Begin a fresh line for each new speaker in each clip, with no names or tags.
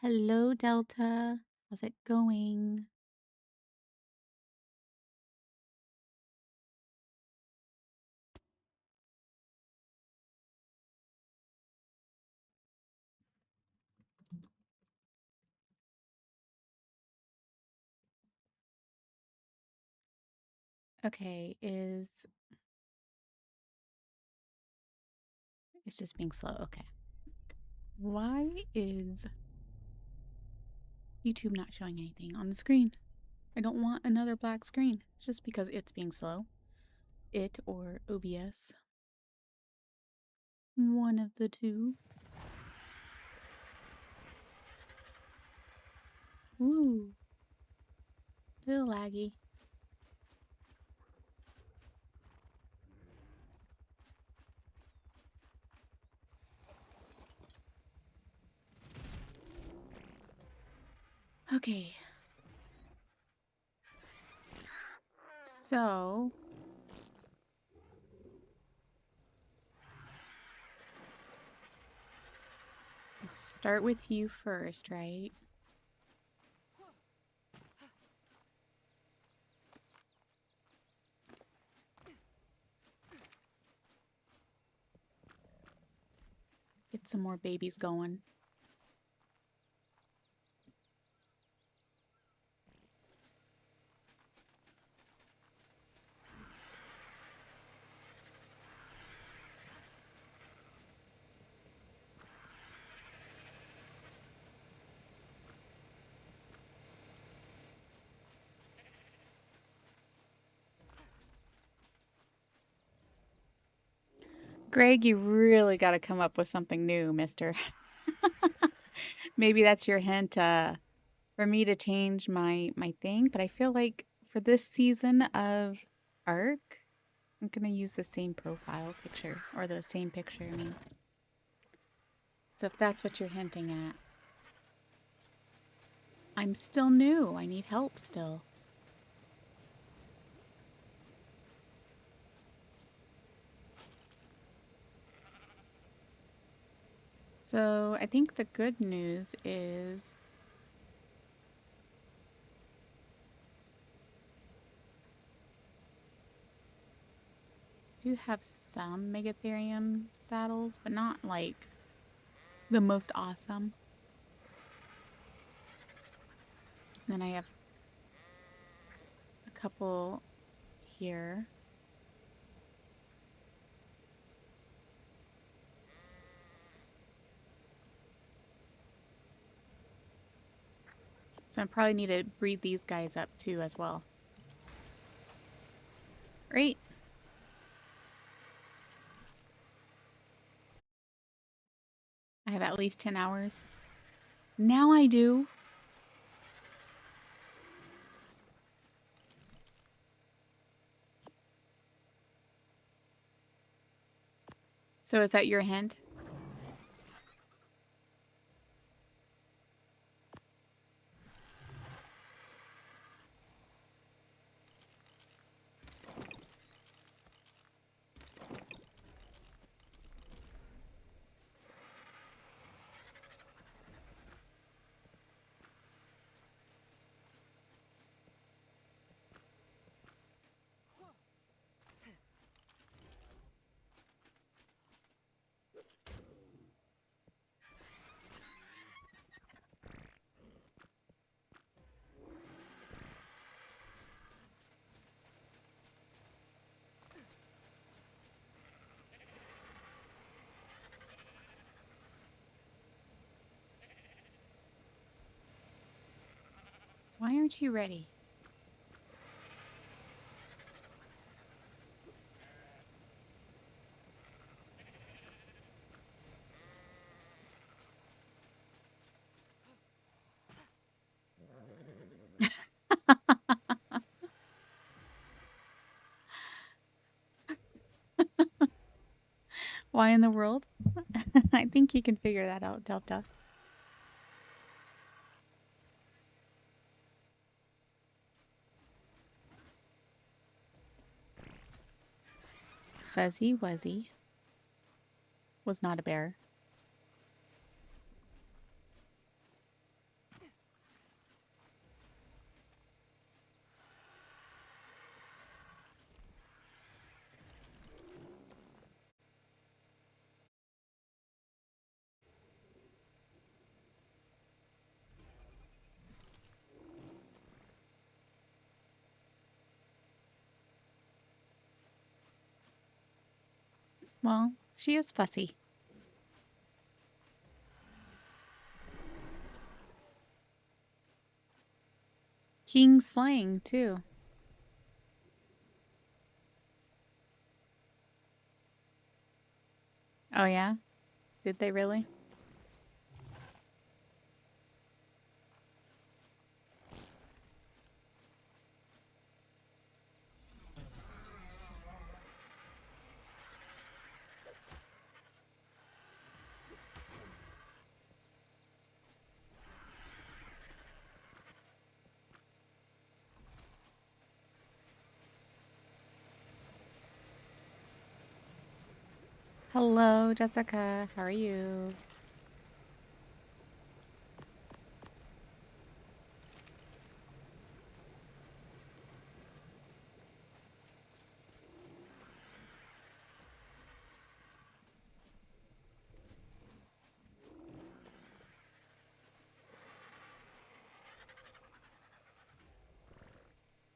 Hello, Delta. How's it going? Okay, it's just being slow. Okay. Why is YouTube not showing anything on the screen? I don't want another black screen. It's just because it's being slow. It or OBS. One of the two. Woo. Little laggy. Okay. So, let's start with you first, right? Get some more babies going. Greg, you really got to come up with something new, mister. Maybe that's your hint for me to change my thing, but I feel like for this season of Arc, I'm gonna use the same profile picture, or the same picture, I mean. So if that's what you're hinting at. I'm still new. I need help still. So I think the good news is I do have some Megatherium saddles, but not like the most awesome. Then I have a couple here. So I probably need to breed these guys up too as well. Great. I have at least 10 hours. Now I do. So is that your hint? Why aren't you ready? Why in the world? I think you can figure that out, Delta. Fuzzy Wuzzy was not a bear. Well, she is fussy. King slang, too. Oh, yeah? Did they really? Hello, Jessica. How are you?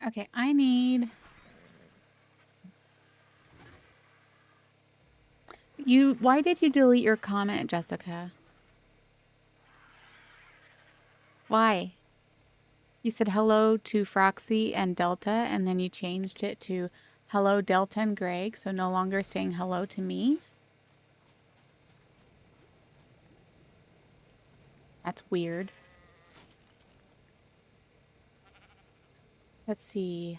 Okay, I need... Why did you delete your comment, Jessica? Why? You said hello to Froxy and Delta, and then you changed it to hello, Delta and Greg, so no longer saying hello to me? That's weird. Let's see.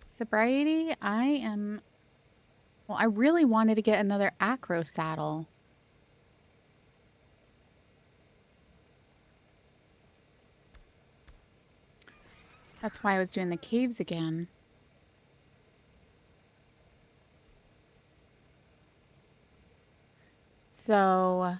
Sobriety, well, I really wanted to get another acro saddle. That's why I was doing the caves again. So...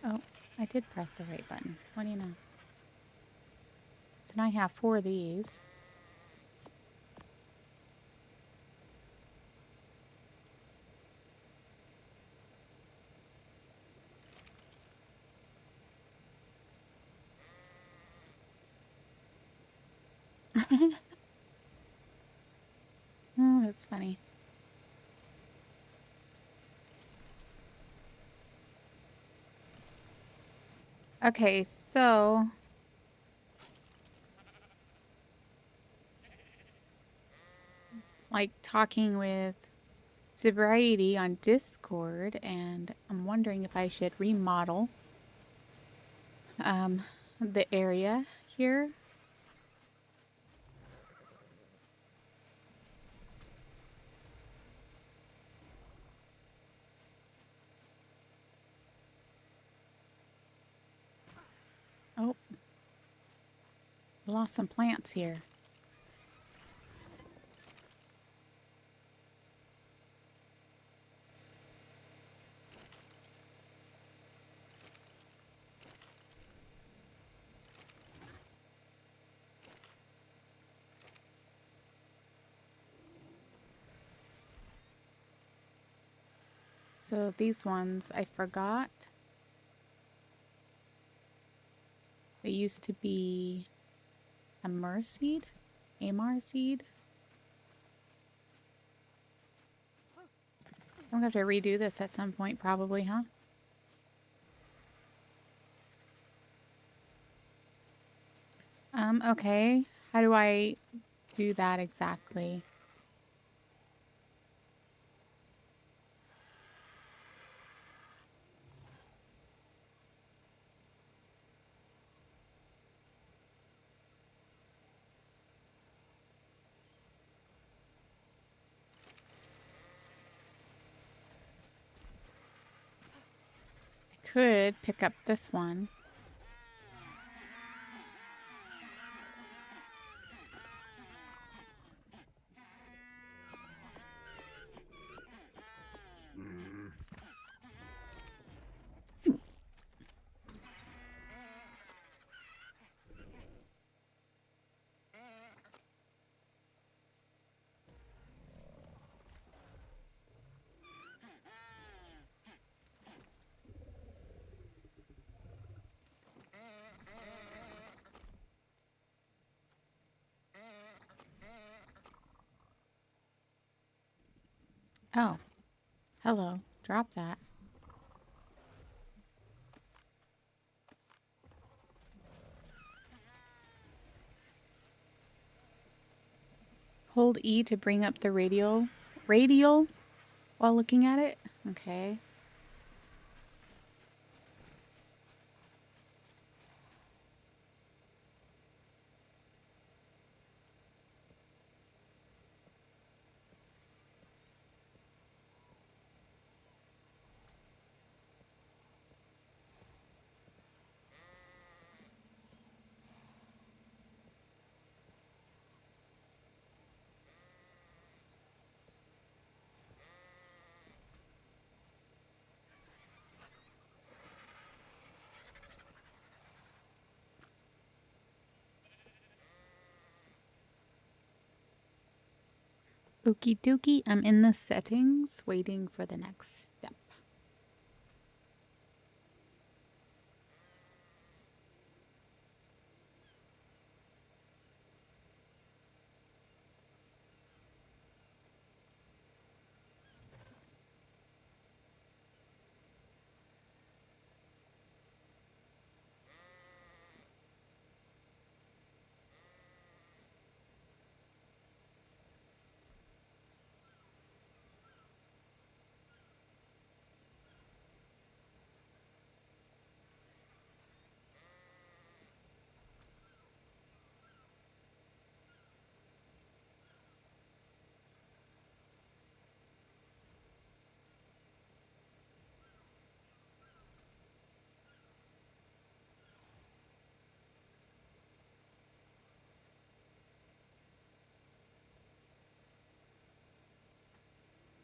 Oh, I did press the right button. What do you know? So now I have 4 of these. Oh, that's funny. Okay, so... like talking with Sobriety on Discord, and I'm wondering if I should remodel the area here. Oh, lost some plants here. So these ones, I forgot. They used to be a Amar seed? Amar seed? I'm gonna have to redo this at some point, probably, huh? Okay. How do I do that exactly? could pick up this one. Oh, hello. Drop that. Hold E to bring up the radial while looking at it. Okay. Okie dokie. I'm in the settings, waiting for the next step.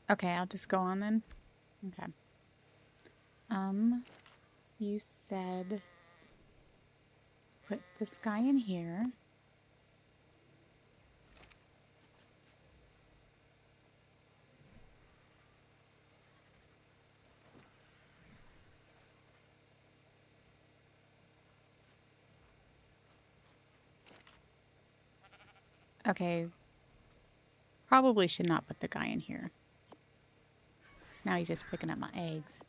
Okay, I'll just go on then. Okay. You said put this guy in here. Okay. Probably should not put the guy in here. Because now he's just picking up my eggs.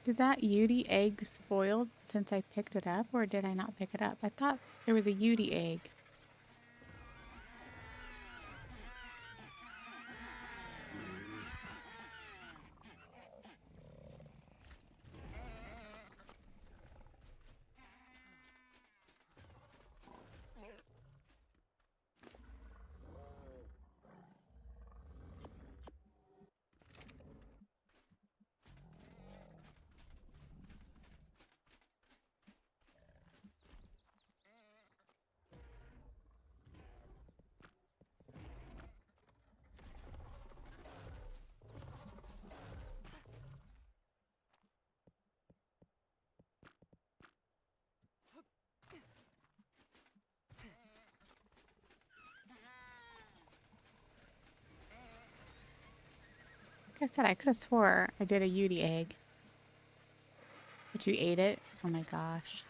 Did that Yudi egg spoiled since I picked it up, or did I not pick it up? I thought there was a Yudi egg. Like I said, I could have swore I did a Yudi egg. But you ate it? Oh my gosh.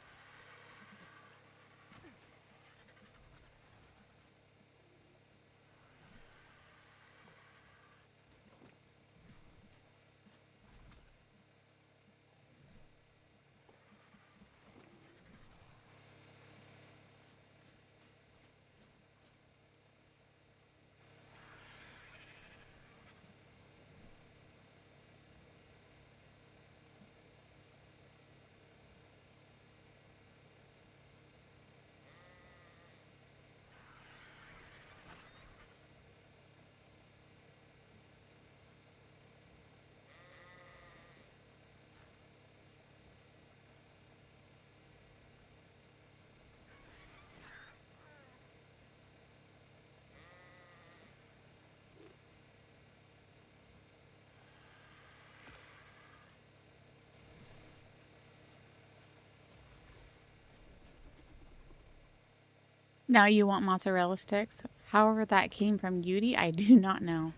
Now you want mozzarella sticks? However that came from Yudi, I do not know.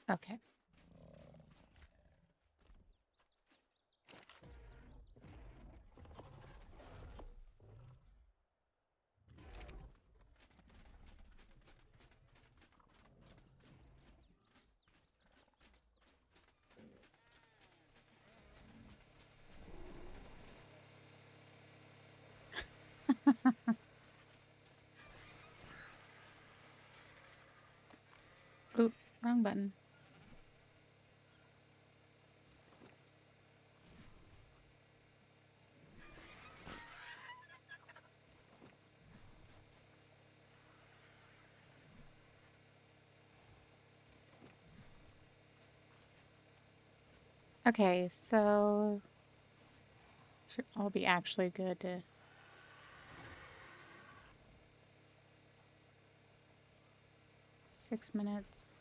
Okay. Oop, wrong button. Okay, so should all be actually good to 6 minutes.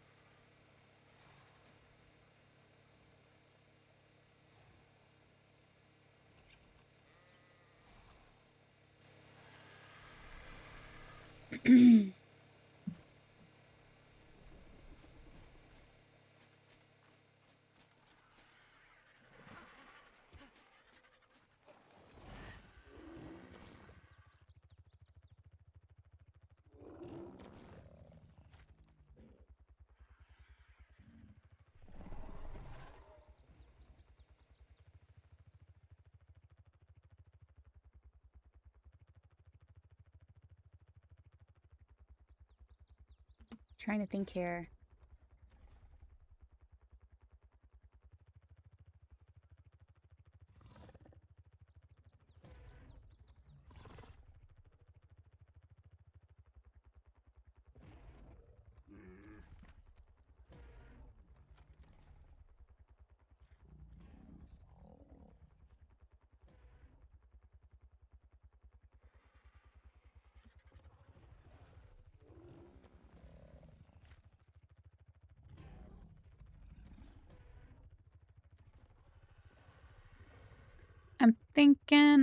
Trying to think here.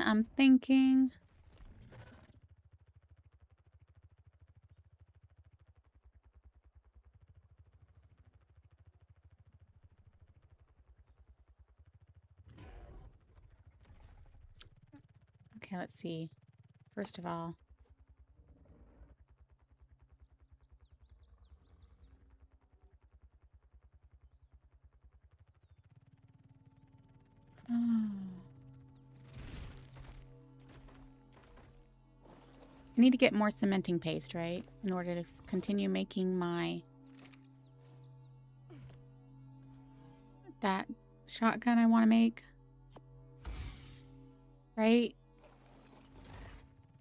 I'm thinking. Okay, let's see. First of all, oh, I need to get more cementing paste, right? In order to continue making that shotgun I want to make. Right?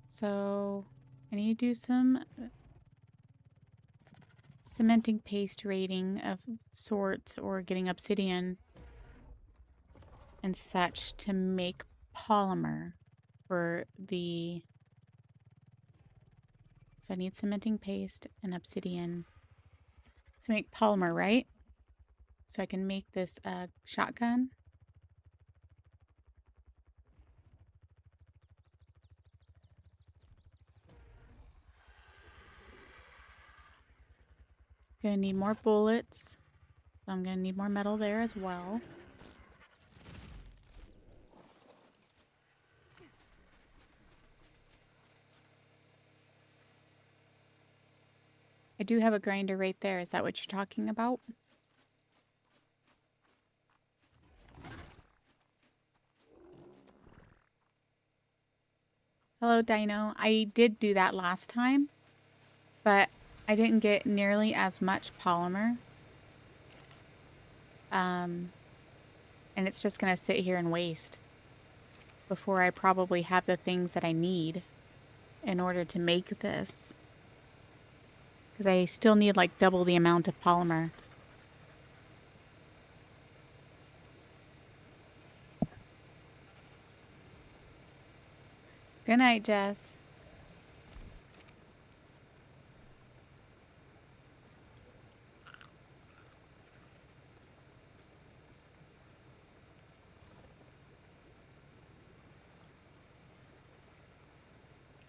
So I need to do some cementing paste raiding of sorts or getting obsidian and such to make polymer for the... So I need cementing paste and obsidian to make polymer, right? So I can make this shotgun. Gonna need more bullets. So I'm gonna need more metal there as well. I do have a grinder right there. Is that what you're talking about? Hello, Dino. I did do that last time, but I didn't get nearly as much polymer. And it's just going to sit here and waste before I probably have the things that I need in order to make this. Because I still need like double the amount of polymer. Good night, Jess.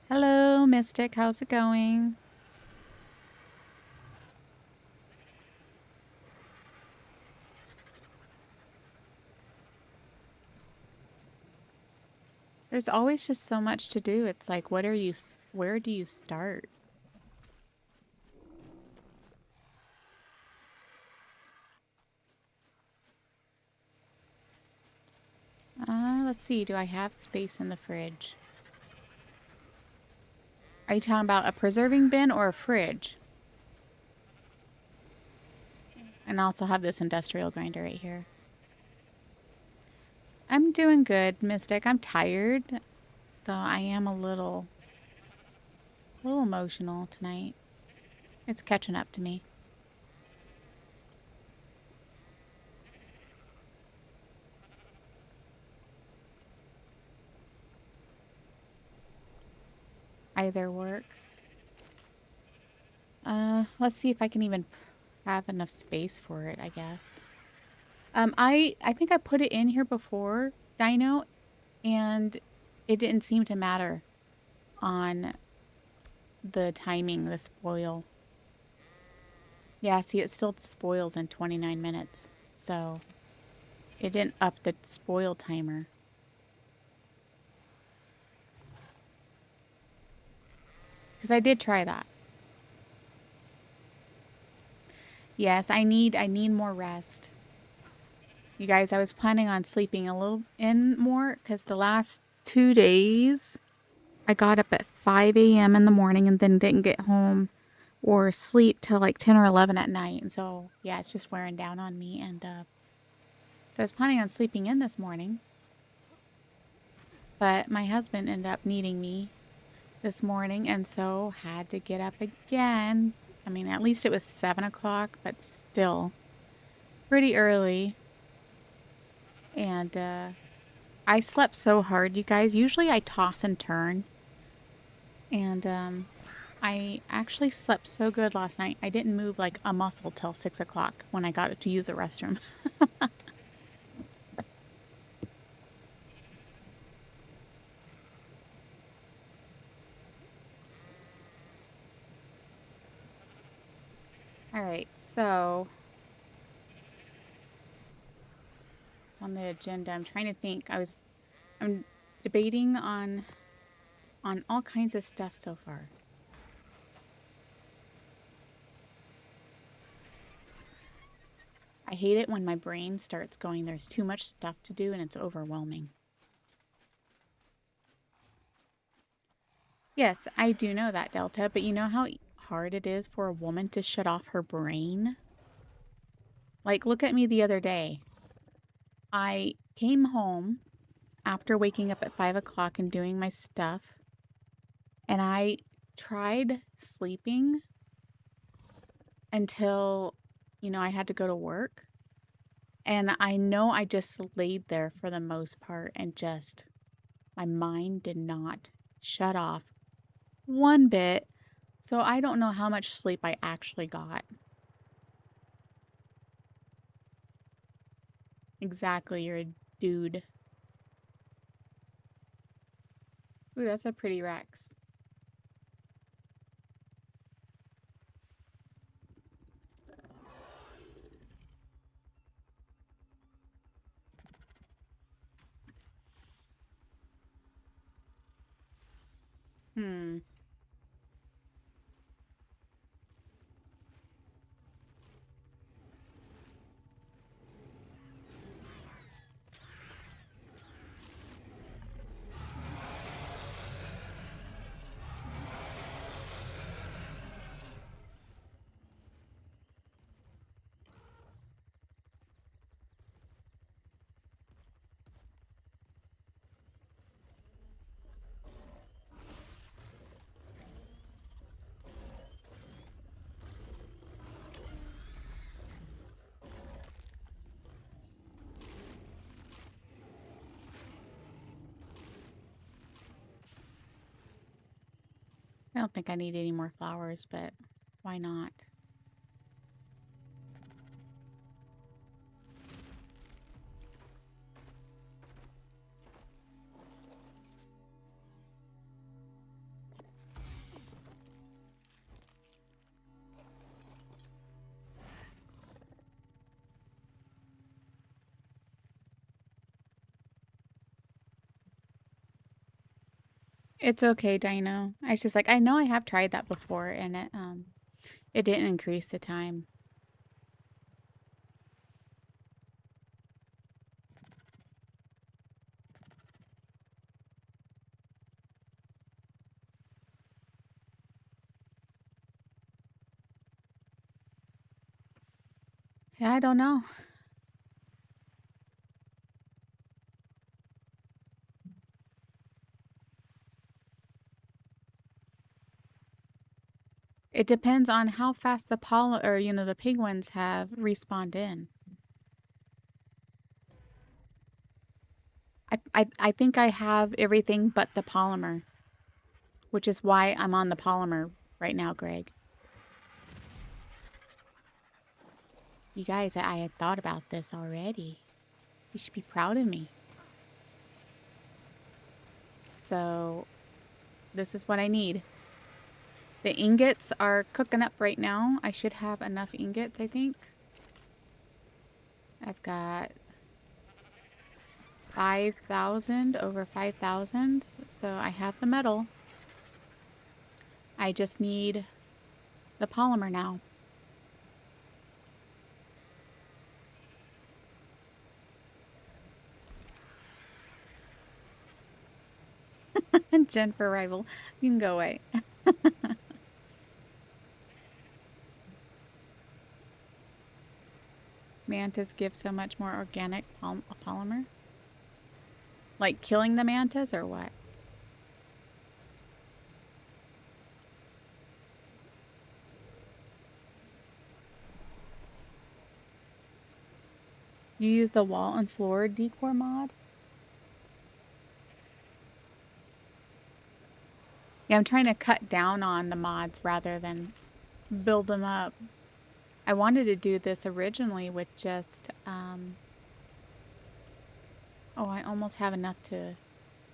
Hello, Mystic. How's it going? There's always just so much to do. It's like, where do you start? Let's see. Do I have space in the fridge? Are you talking about a preserving bin or a fridge? And I also have this industrial grinder right here. I'm doing good, Mystic. I'm tired, so I am a little emotional tonight. It's catching up to me. Either works. Let's see if I can even have enough space for it, I guess. I think I put it in here before, Dino, and it didn't seem to matter on the timing, the spoil. Yeah, see, it still spoils in 29 minutes, so it didn't up the spoil timer. Because I did try that. Yes, I need more rest. You guys, I was planning on sleeping a little in more because the last 2 days I got up at 5 a.m. in the morning and then didn't get home or sleep till like 10 or 11 at night. And so, yeah, it's just wearing down on me. And so I was planning on sleeping in this morning. But my husband ended up needing me this morning and so had to get up again. I mean, at least it was 7 o'clock, but still pretty early. And I slept so hard, you guys. Usually I toss and turn. And I actually slept so good last night. I didn't move like a muscle till 6 o'clock when I got to use the restroom. All right, so on the agenda, I'm trying to think. I'm debating on all kinds of stuff so far. I hate it when my brain starts going, there's too much stuff to do and it's overwhelming. Yes, I do know that, Delta, but you know how hard it is for a woman to shut off her brain? Like, look at me the other day. I came home after waking up at 5 o'clock and doing my stuff, and I tried sleeping until, I had to go to work. And I know I just laid there for the most part and just, my mind did not shut off one bit. So I don't know how much sleep I actually got. Exactly, you're a dude. Ooh, that's a pretty Rex. Hmm. I don't think I need any more flowers, but why not? It's okay, Dino. I was just like, I know I have tried that before and it didn't increase the time. Yeah, I don't know. It depends on how fast the the penguins have respawned in. I think I have everything but the polymer, which is why I'm on the polymer right now, Greg. You guys, I had thought about this already. You should be proud of me. So, this is what I need. The ingots are cooking up right now. I should have enough ingots, I think. I've got 5,000, over 5,000. So I have the metal. I just need the polymer now. Jennifer rival, you can go away. Mantas give so much more organic polymer. Like killing the mantas or what? You use the wall and floor decor mod? Yeah, I'm trying to cut down on the mods rather than build them up. I wanted to do this originally with just, oh, I almost have enough to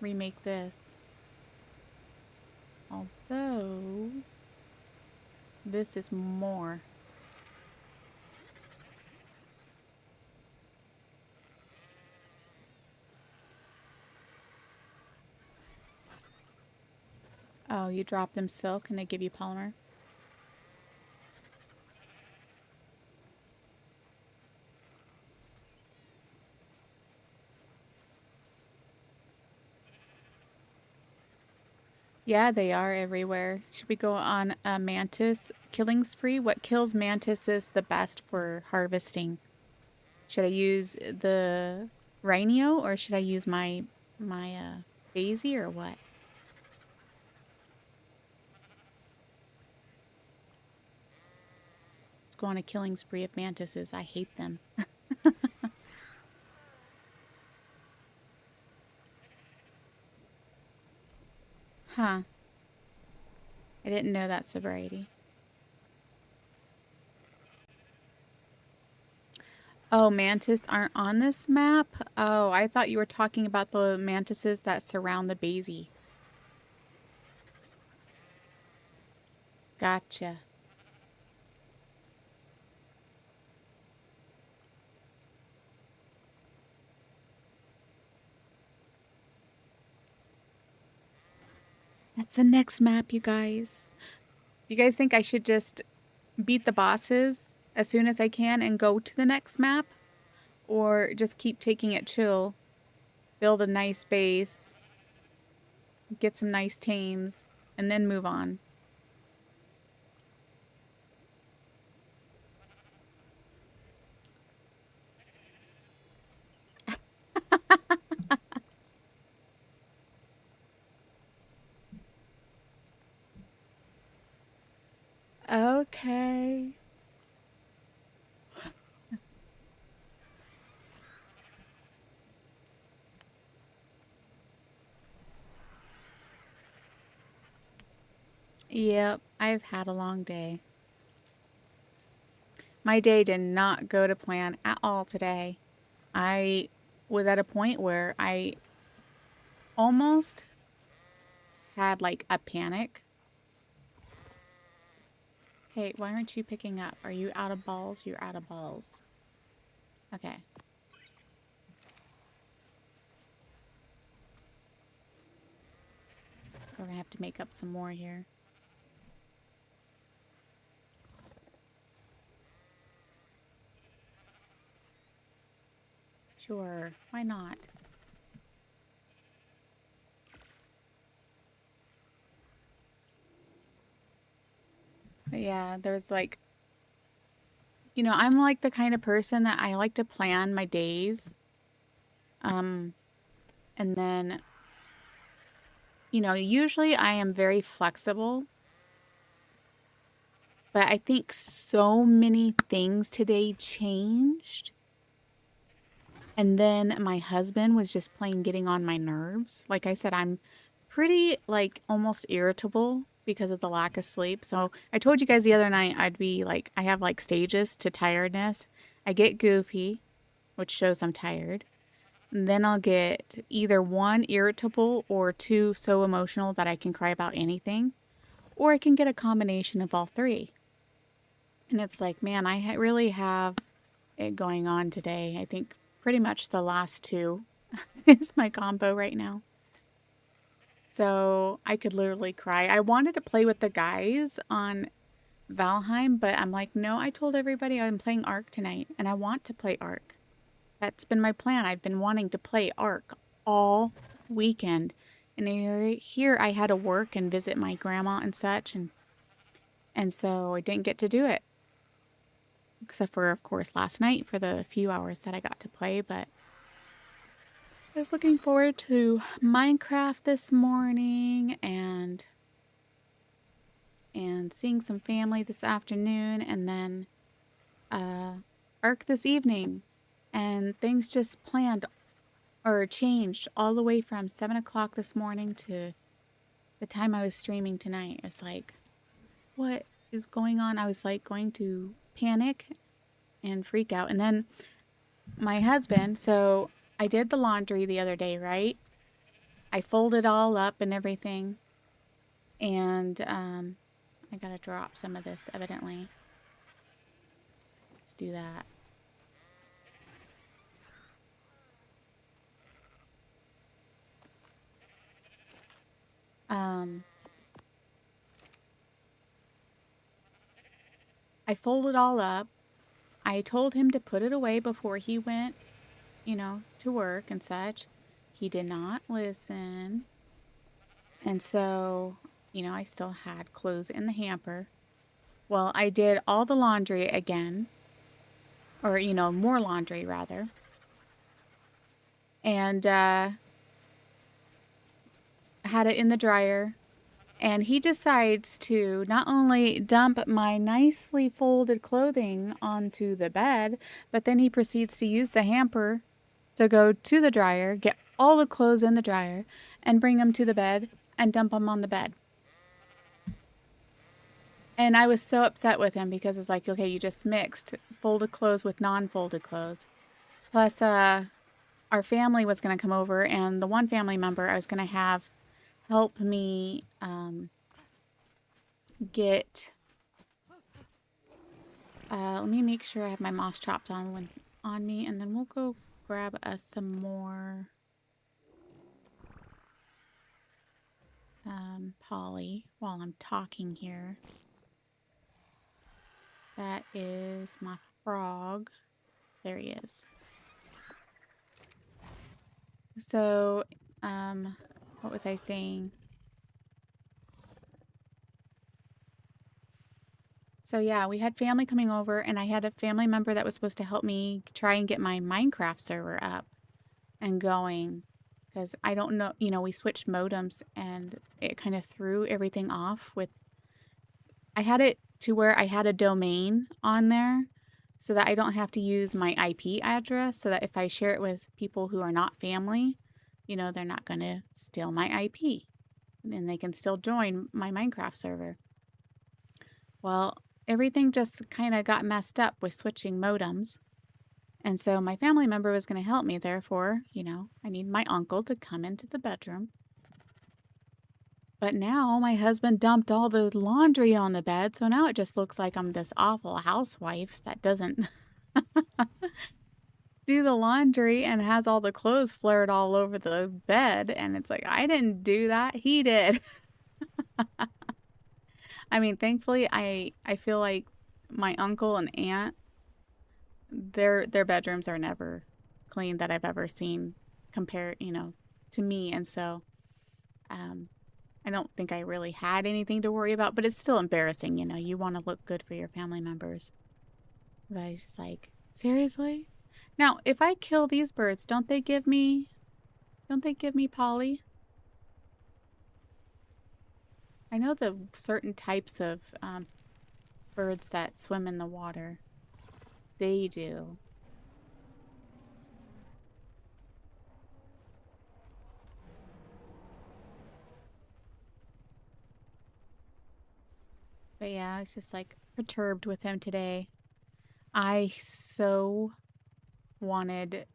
remake this. Although, this is more. Oh, you drop them silk and they give you polymer? Yeah, they are everywhere. Should we go on a mantis killing spree? What kills mantises the best for harvesting? Should I use the rhino or should I use my Daisy or what? Let's go on a killing spree of mantises. I hate them. Huh. I didn't know that sobriety. Oh, mantis aren't on this map? Oh, I thought you were talking about the mantises that surround the Daisy. Gotcha. That's the next map, you guys. Do you guys think I should just beat the bosses as soon as I can and go to the next map? Or just keep taking it chill, build a nice base, get some nice tames, and then move on? Okay. Yep, I've had a long day. My day did not go to plan at all today. I was at a point where I almost had like a panic. Hey, why aren't you picking up? Are you out of balls? You're out of balls. Okay. So we're gonna have to make up some more here. Sure, why not? But yeah, there's like, I'm like the kind of person that I like to plan my days. Um, and then, usually I am very flexible, but I think so many things today changed. And then my husband was just plain getting on my nerves. Like I said, I'm pretty like almost irritable because of the lack of sleep. So I told you guys the other night I'd be like, I have like stages to tiredness. I get goofy, which shows I'm tired. And then I'll get either one, irritable, or two, so emotional that I can cry about anything. Or I can get a combination of all three. And it's like, man, I really have it going on today. I think pretty much the last two is my combo right now. So I could literally cry. I wanted to play with the guys on Valheim, but I'm like, no, I told everybody I'm playing Ark tonight, and I want to play Ark. That's been my plan. I've been wanting to play Ark all weekend. And here I had to work and visit my grandma and such, and so I didn't get to do it. Except for, of course, last night for the few hours that I got to play, but I was looking forward to Minecraft this morning and seeing some family this afternoon, and then Ark this evening. And things just planned or changed all the way from 7 o'clock this morning to the time I was streaming tonight. It's like, what is going on? I was like going to panic and freak out. And then my husband, so I did the laundry the other day, right? I folded all up and everything. And I gotta drop some of this, evidently. Let's do that. I folded all up. I told him to put it away before he went, to work and such. He did not listen. And so, you know, I still had clothes in the hamper. Well, I did all the laundry again, or, you know, more laundry rather. And had it in the dryer. And he decides to not only dump my nicely folded clothing onto the bed, but then he proceeds to use the hamper to go to the dryer, get all the clothes in the dryer, and bring them to the bed and dump them on the bed. And I was so upset with him because it's like, okay, you just mixed folded clothes with non-folded clothes. Plus, our family was going to come over, and the one family member I was going to have help me get. Let me make sure I have my moss chopped on me, and then we'll go grab us some more poly while I'm talking here. That is my frog. There he is. So, what was I saying? So yeah, we had family coming over, and I had a family member that was supposed to help me try and get my Minecraft server up and going. Because I don't know, you know, we switched modems and it kind of threw everything off with. I had it to where I had a domain on there so that I don't have to use my IP address, so that if I share it with people who are not family, you know, they're not going to steal my IP and they can still join my Minecraft server. Well, everything just kind of got messed up with switching modems. And so my family member was going to help me. Therefore, you know, I need my uncle to come into the bedroom. But now my husband dumped all the laundry on the bed. So now it just looks like I'm this awful housewife that doesn't do the laundry and has all the clothes flared all over the bed. And it's like, I didn't do that. He did. I mean, thankfully, I feel like my uncle and aunt, their bedrooms are never clean that I've ever seen compared, you know, to me. And so I don't think I really had anything to worry about, but it's still embarrassing, you know. You want to look good for your family members. But I was just like, seriously? Now, if I kill these birds, don't they give me polly? I know the certain types of birds that swim in the water, they do. But yeah, I was just like perturbed with him today. I so wanted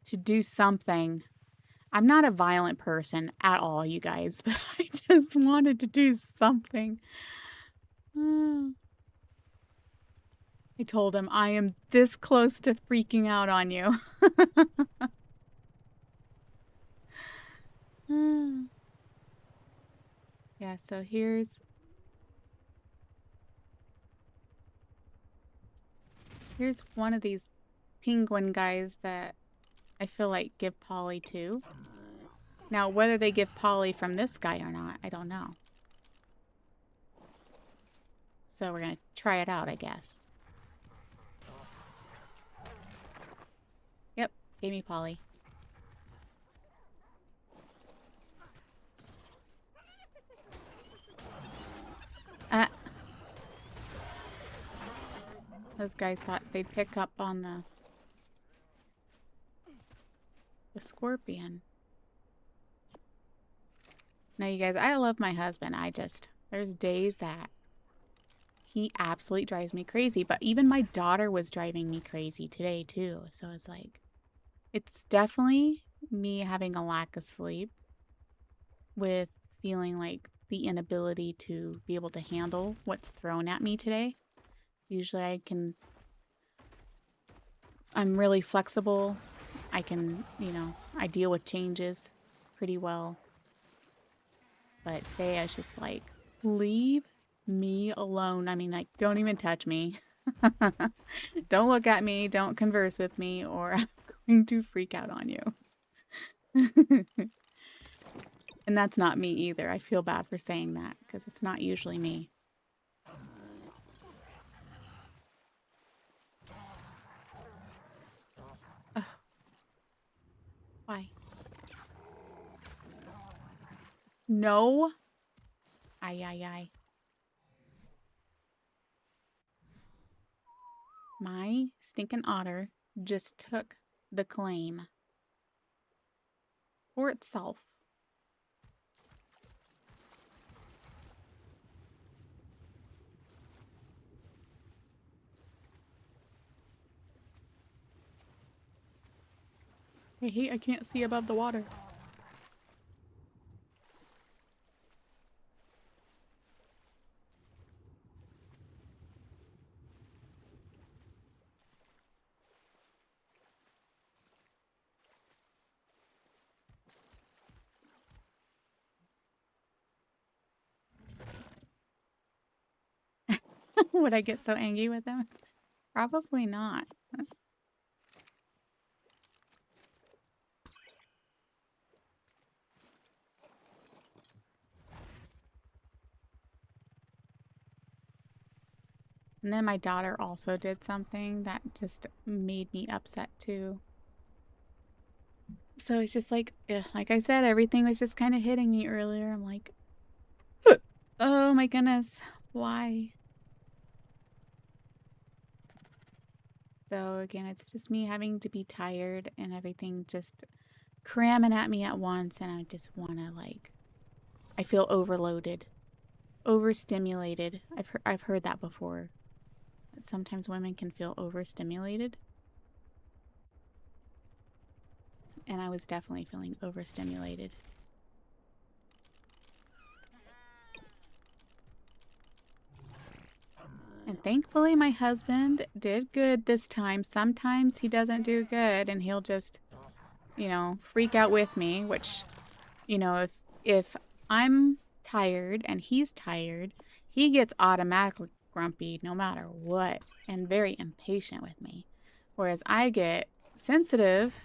to do something. I'm not a violent person at all, you guys, but I just wanted to do something. I told him, I am this close to freaking out on you. Yeah, so here's one of these penguin guys that I feel like give Polly to. Now, whether they give Polly from this guy or not, I don't know. So we're going to try it out, I guess. Yep, gave me Polly. Those guys thought they'd pick up on the scorpion. Now, you guys, I love my husband. There's days that he absolutely drives me crazy. But even my daughter was driving me crazy today, too. So it's like, it's definitely me having a lack of sleep with feeling like the inability to be able to handle what's thrown at me today. Usually I'm really flexible. I can, you know, I deal with changes pretty well. But today I was just like, leave me alone. I mean, like, don't even touch me. Don't look at me. Don't converse with me, or I'm going to freak out on you. And that's not me either. I feel bad for saying that because it's not usually me. Ugh. Why? No. Ay, ay, ay. My stinking otter just took the claim for itself. Hey, I can't see above the water. Would I get so angry with him? Probably not. And then my daughter also did something that just made me upset too. So it's just like I said, everything was just kind of hitting me earlier. I'm like, oh my goodness, why? So again, it's just me having to be tired and everything just cramming at me at once. And I just want to I feel overloaded, overstimulated. I've heard that before. Sometimes women can feel overstimulated. And I was definitely feeling overstimulated. And thankfully, my husband did good this time. Sometimes he doesn't do good and he'll just, freak out with me, which, if I'm tired and he's tired, he gets automatically grumpy no matter what and very impatient with me. Whereas I get sensitive,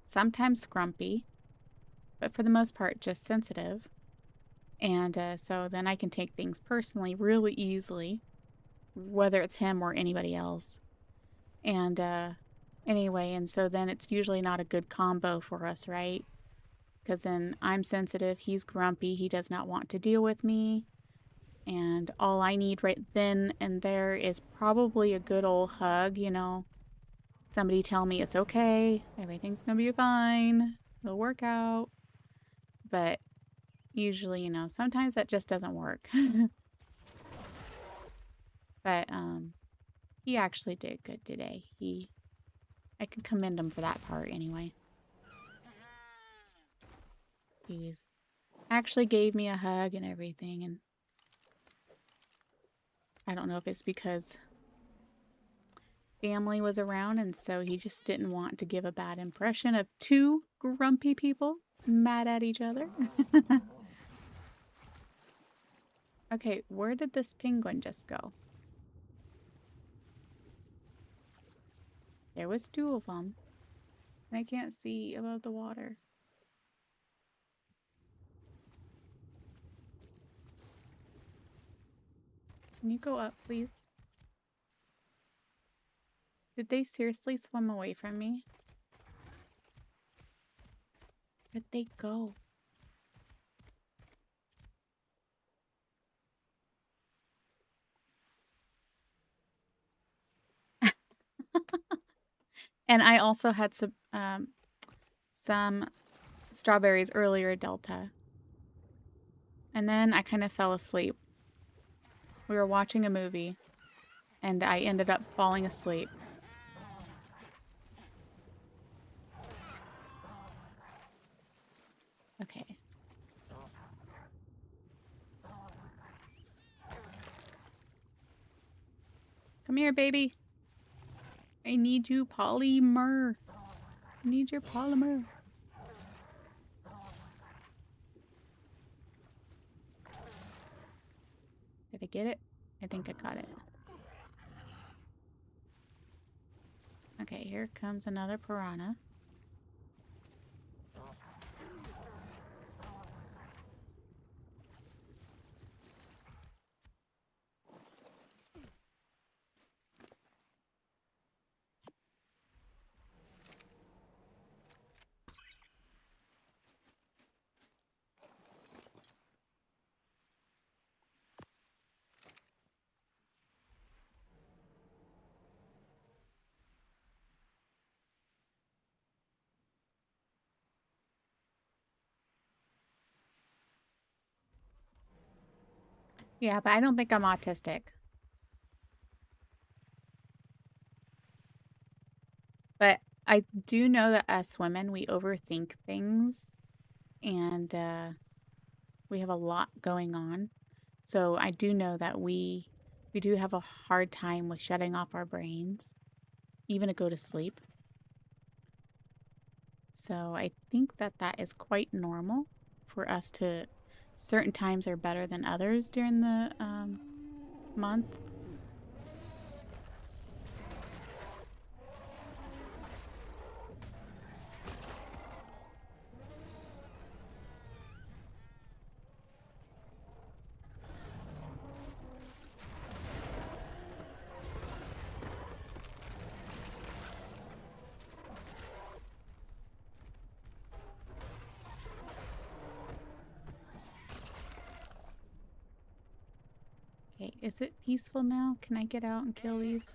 sometimes grumpy, but for the most part, just sensitive. And so then I can take things personally really easily, whether it's him or anybody else. And anyway, and so then it's usually not a good combo for us, right? Because then I'm sensitive, he's grumpy, he does not want to deal with me. And all I need right then and there is probably a good old hug, Somebody tell me it's okay, everything's gonna be fine, it'll work out. But usually, sometimes that just doesn't work. But he actually did good today. I can commend him for that part anyway. He actually gave me a hug and everything, and I don't know if it's because family was around and so he just didn't want to give a bad impression of two grumpy people mad at each other. Okay, where did this penguin just go? There was two of them, and I can't see above the water. Can you go up, please? Did they seriously swim away from me? Where'd they go? And I also had some strawberries earlier, Delta. And then I kind of fell asleep. We were watching a movie, and I ended up falling asleep. Okay. Come here, baby. I need you, polymer. I need your polymer. Did I get it? I think I got it. Okay, here comes another piranha. Yeah, but I don't think I'm autistic. But I do know that us women, we overthink things and we have a lot going on. So I do know that we do have a hard time with shutting off our brains, even to go to sleep. So I think that that is quite normal for us to, certain times are better than others during the month. Okay, is it peaceful now? Can I get out and kill these?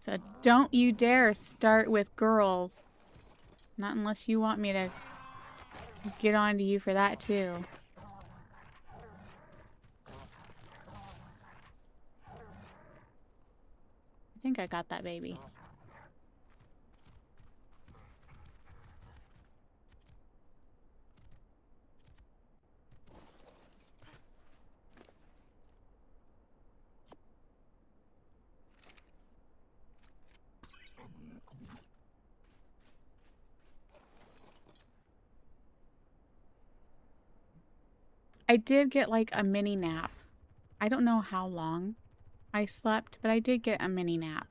So don't you dare start with girls. Not unless you want me to get on to you for that too. I think I got that baby. I did get like a mini nap. I don't know how long I slept, but I did get a mini nap.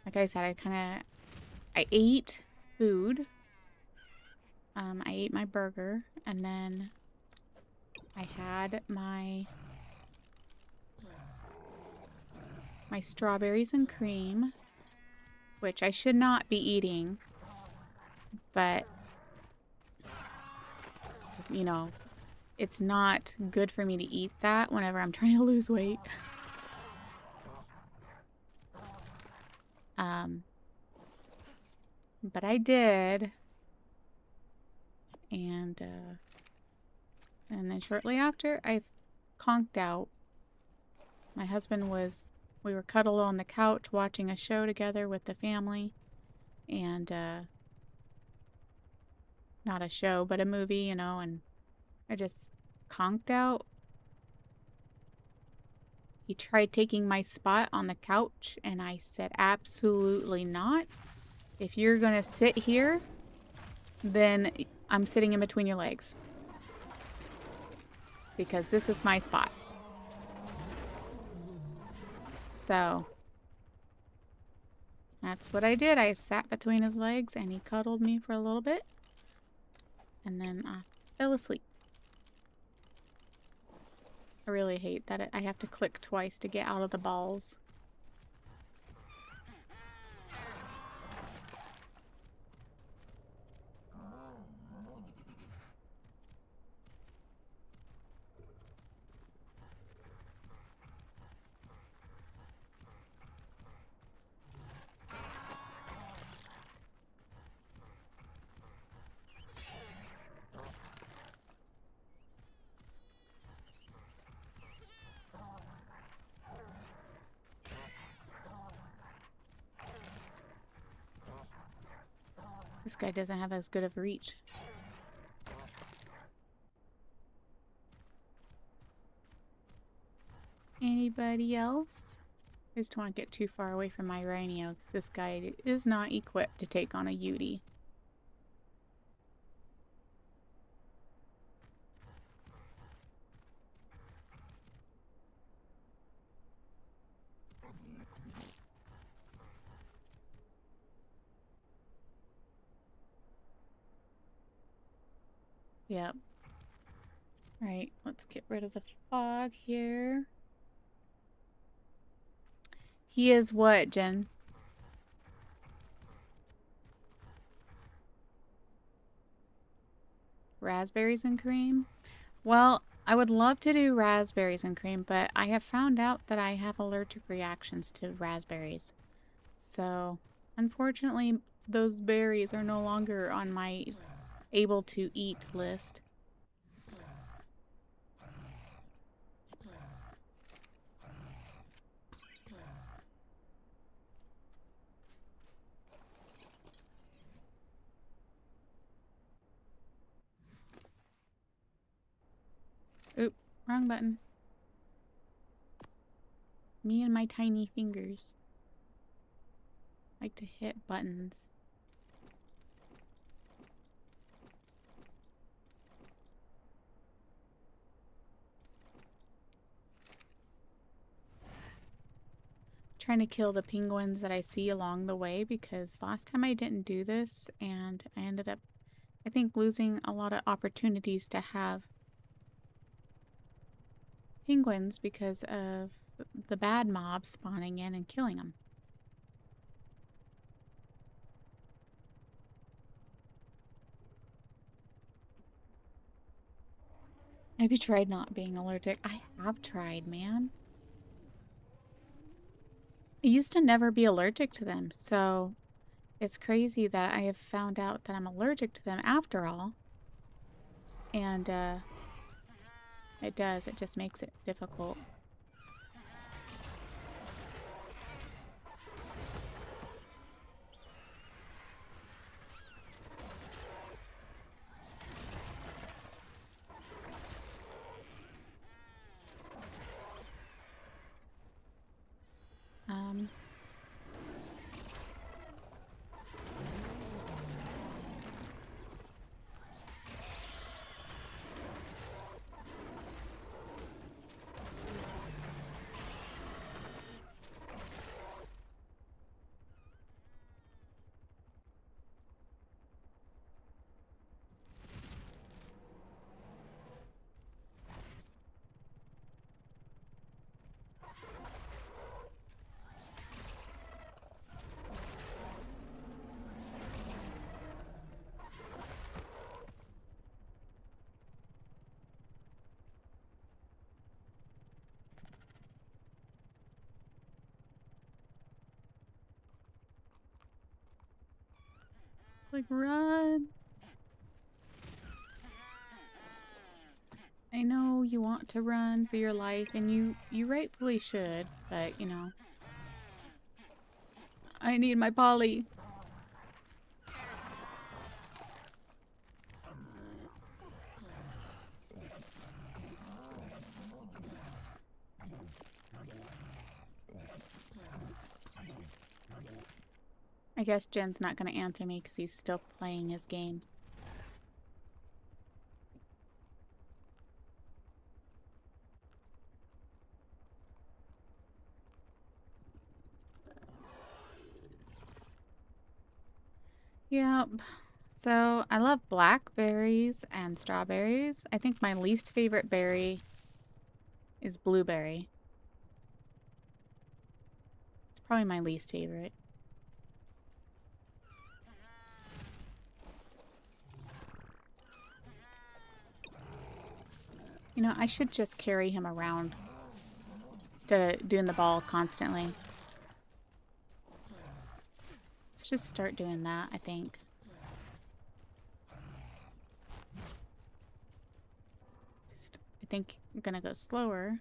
Like I said, I ate food. I ate my burger and then I had my strawberries and cream, which I should not be eating, but you know, it's not good for me to eat that whenever I'm trying to lose weight. But I did. And then shortly after, I conked out. My husband we were cuddled on the couch watching a show together with the family. And, not a show, but a movie, you know, and I just conked out. He tried taking my spot on the couch, and I said, absolutely not. If you're gonna sit here, then I'm sitting in between your legs. Because this is my spot. So that's what I did. I sat between his legs and he cuddled me for a little bit. And then I fell asleep. I really hate that I have to click twice to get out of the balls. This guy doesn't have as good of reach. Anybody else? I just don't want to get too far away from my rhino because this guy is not equipped to take on a Yudi. Yep. Alright, let's get rid of the fog here. He is what, Jen? Raspberries and cream? Well, I would love to do raspberries and cream, but I have found out that I have allergic reactions to raspberries. So, unfortunately, those berries are no longer on my able to eat list. Oop, wrong button. Me and my tiny fingers like to hit buttons. Trying to kill the penguins that I see along the way, because last time I didn't do this and I ended up, I think, losing a lot of opportunities to have penguins because of the bad mobs spawning in and killing them. Have you tried not being allergic? I have tried, man. I used to never be allergic to them, so it's crazy that I have found out that I'm allergic to them after all. And it just makes it difficult. Like, run. I know you want to run for your life, and you rightfully should, but, you know. I need my Polly. I guess Jen's not going to answer me because he's still playing his game. Yep. So I love blackberries and strawberries. I think my least favorite berry is blueberry. It's probably my least favorite. You know, I should just carry him around instead of doing the ball constantly. Let's just start doing that, I think. I think I'm gonna go slower.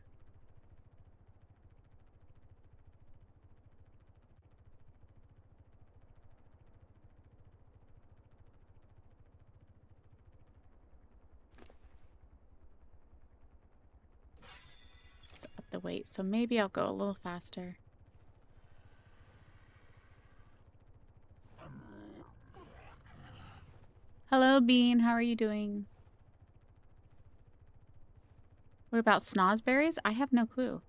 So up the weight, so maybe I'll go a little faster. Hello, Bean. How are you doing? What about snozberries? I have no clue.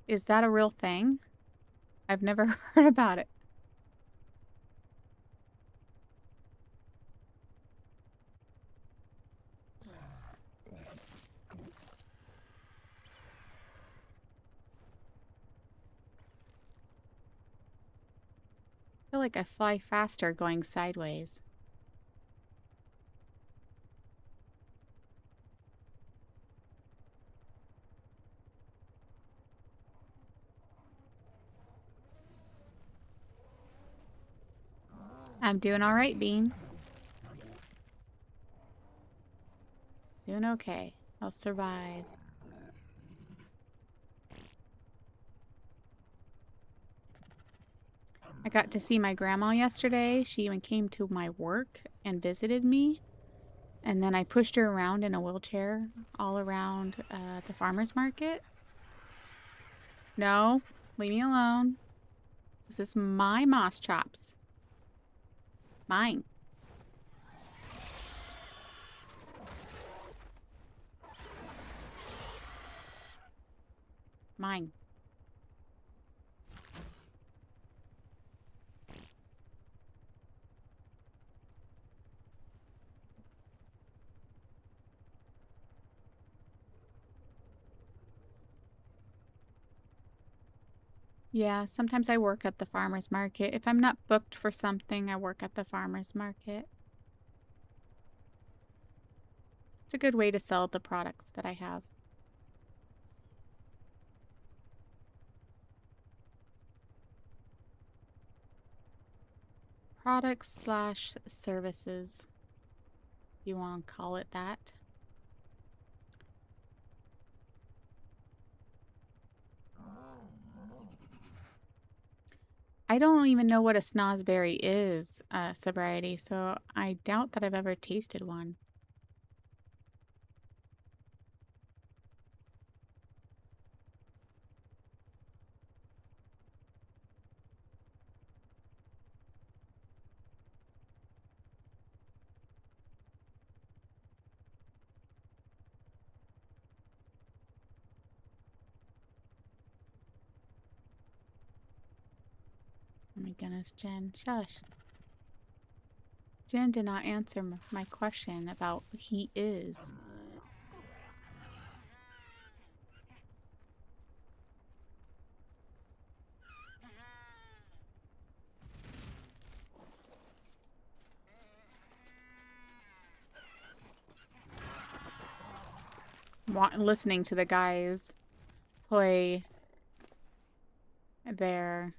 Is that a real thing? I've never heard about it. I feel like I fly faster going sideways. I'm doing all right, Bean. Doing okay. I'll survive. I got to see my grandma yesterday. She even came to my work and visited me. And then I pushed her around in a wheelchair all around the farmer's market. No, leave me alone. This is my moss chops. Mine. Mine. Yeah, sometimes I work at the farmer's market. If I'm not booked for something, I work at the farmer's market. It's a good way to sell the products that I have. Products slash services, if you want to call it that. I don't even know what a snozberry is, sobriety, so I doubt that I've ever tasted one. Oh my goodness, Jen. Shush. Jen did not answer my question about what he is. Listening to the guys play their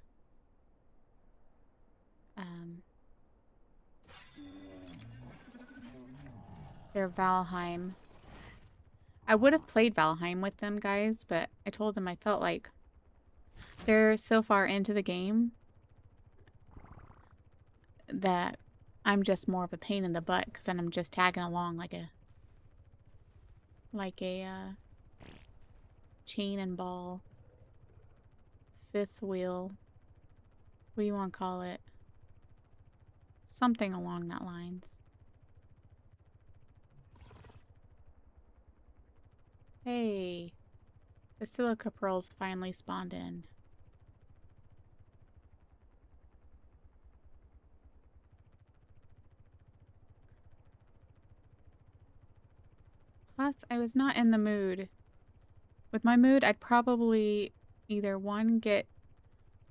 Valheim. I would have played Valheim with them guys, but I told them I felt like they're so far into the game that I'm just more of a pain in the butt because then I'm just tagging along like a chain and ball, fifth wheel. What do you want to call it? Something along that lines. Hey, the silica pearls finally spawned in. Plus, I was not in the mood. With my mood, I'd probably either one, get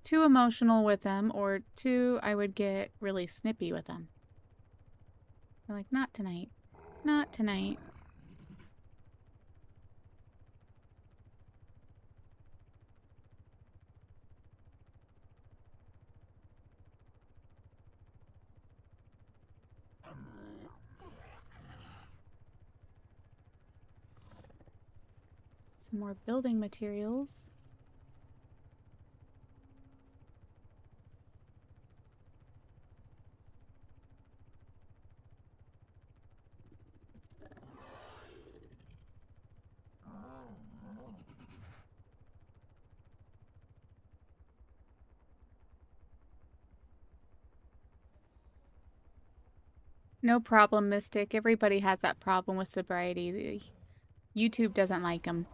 too emotional with them, or two, I would get really snippy with them. I'm like, not tonight. Not tonight. Some more building materials. No problem, Mystic. Everybody has that problem with sobriety. YouTube doesn't like him.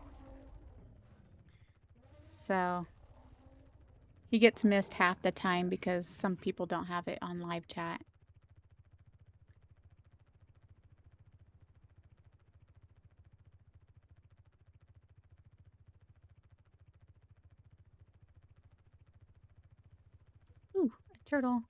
So he gets missed half the time because some people don't have it on live chat. Ooh, a turtle.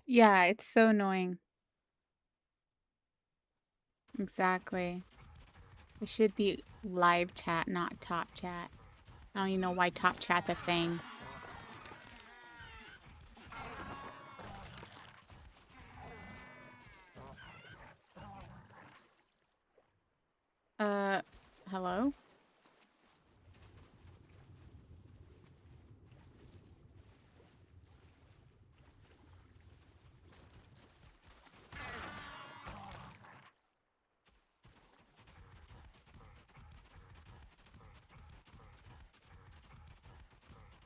Yeah, it's so annoying. Exactly. It should be live chat, not top chat. I don't even know why top chat's a thing. Uh, hello?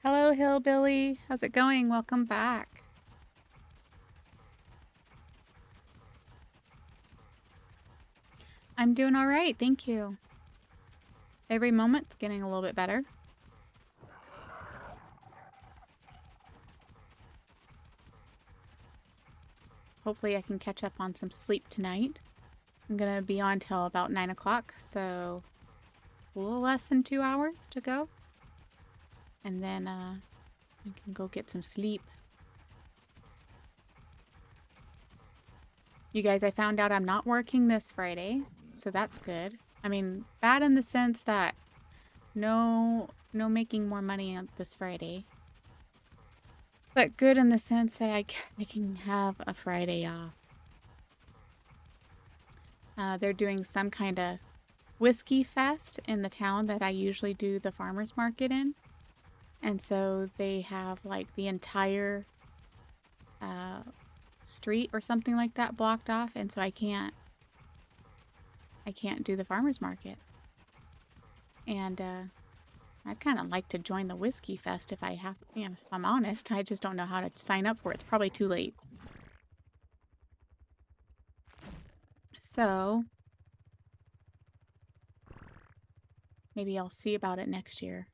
Hello, Hillbilly. How's it going? Welcome back. I'm doing all right, thank you. Every moment's getting a little bit better. Hopefully I can catch up on some sleep tonight. I'm gonna be on till about 9 o'clock, so a little less than 2 hours to go. And then I can go get some sleep. You guys, I found out I'm not working this Friday, so that's good. I mean, bad in the sense that no making more money on this Friday. But good in the sense that I can have a Friday off. They're doing some kind of whiskey fest in the town that I usually do the farmer's market in. And so they have like the entire street or something like that blocked off. And so I can't do the farmer's market. And I'd kind of like to join the whiskey fest if I have, if I'm honest. I just don't know how to sign up for it. It's probably too late. So maybe I'll see about it next year.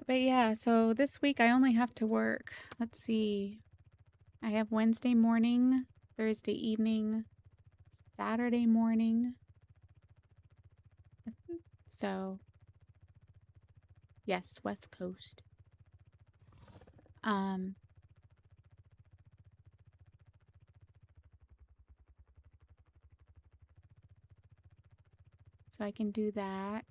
But yeah, so this week I only have to work, let's see, I have Wednesday morning, Thursday evening, Saturday morning. So, yes, West Coast. So I can do that.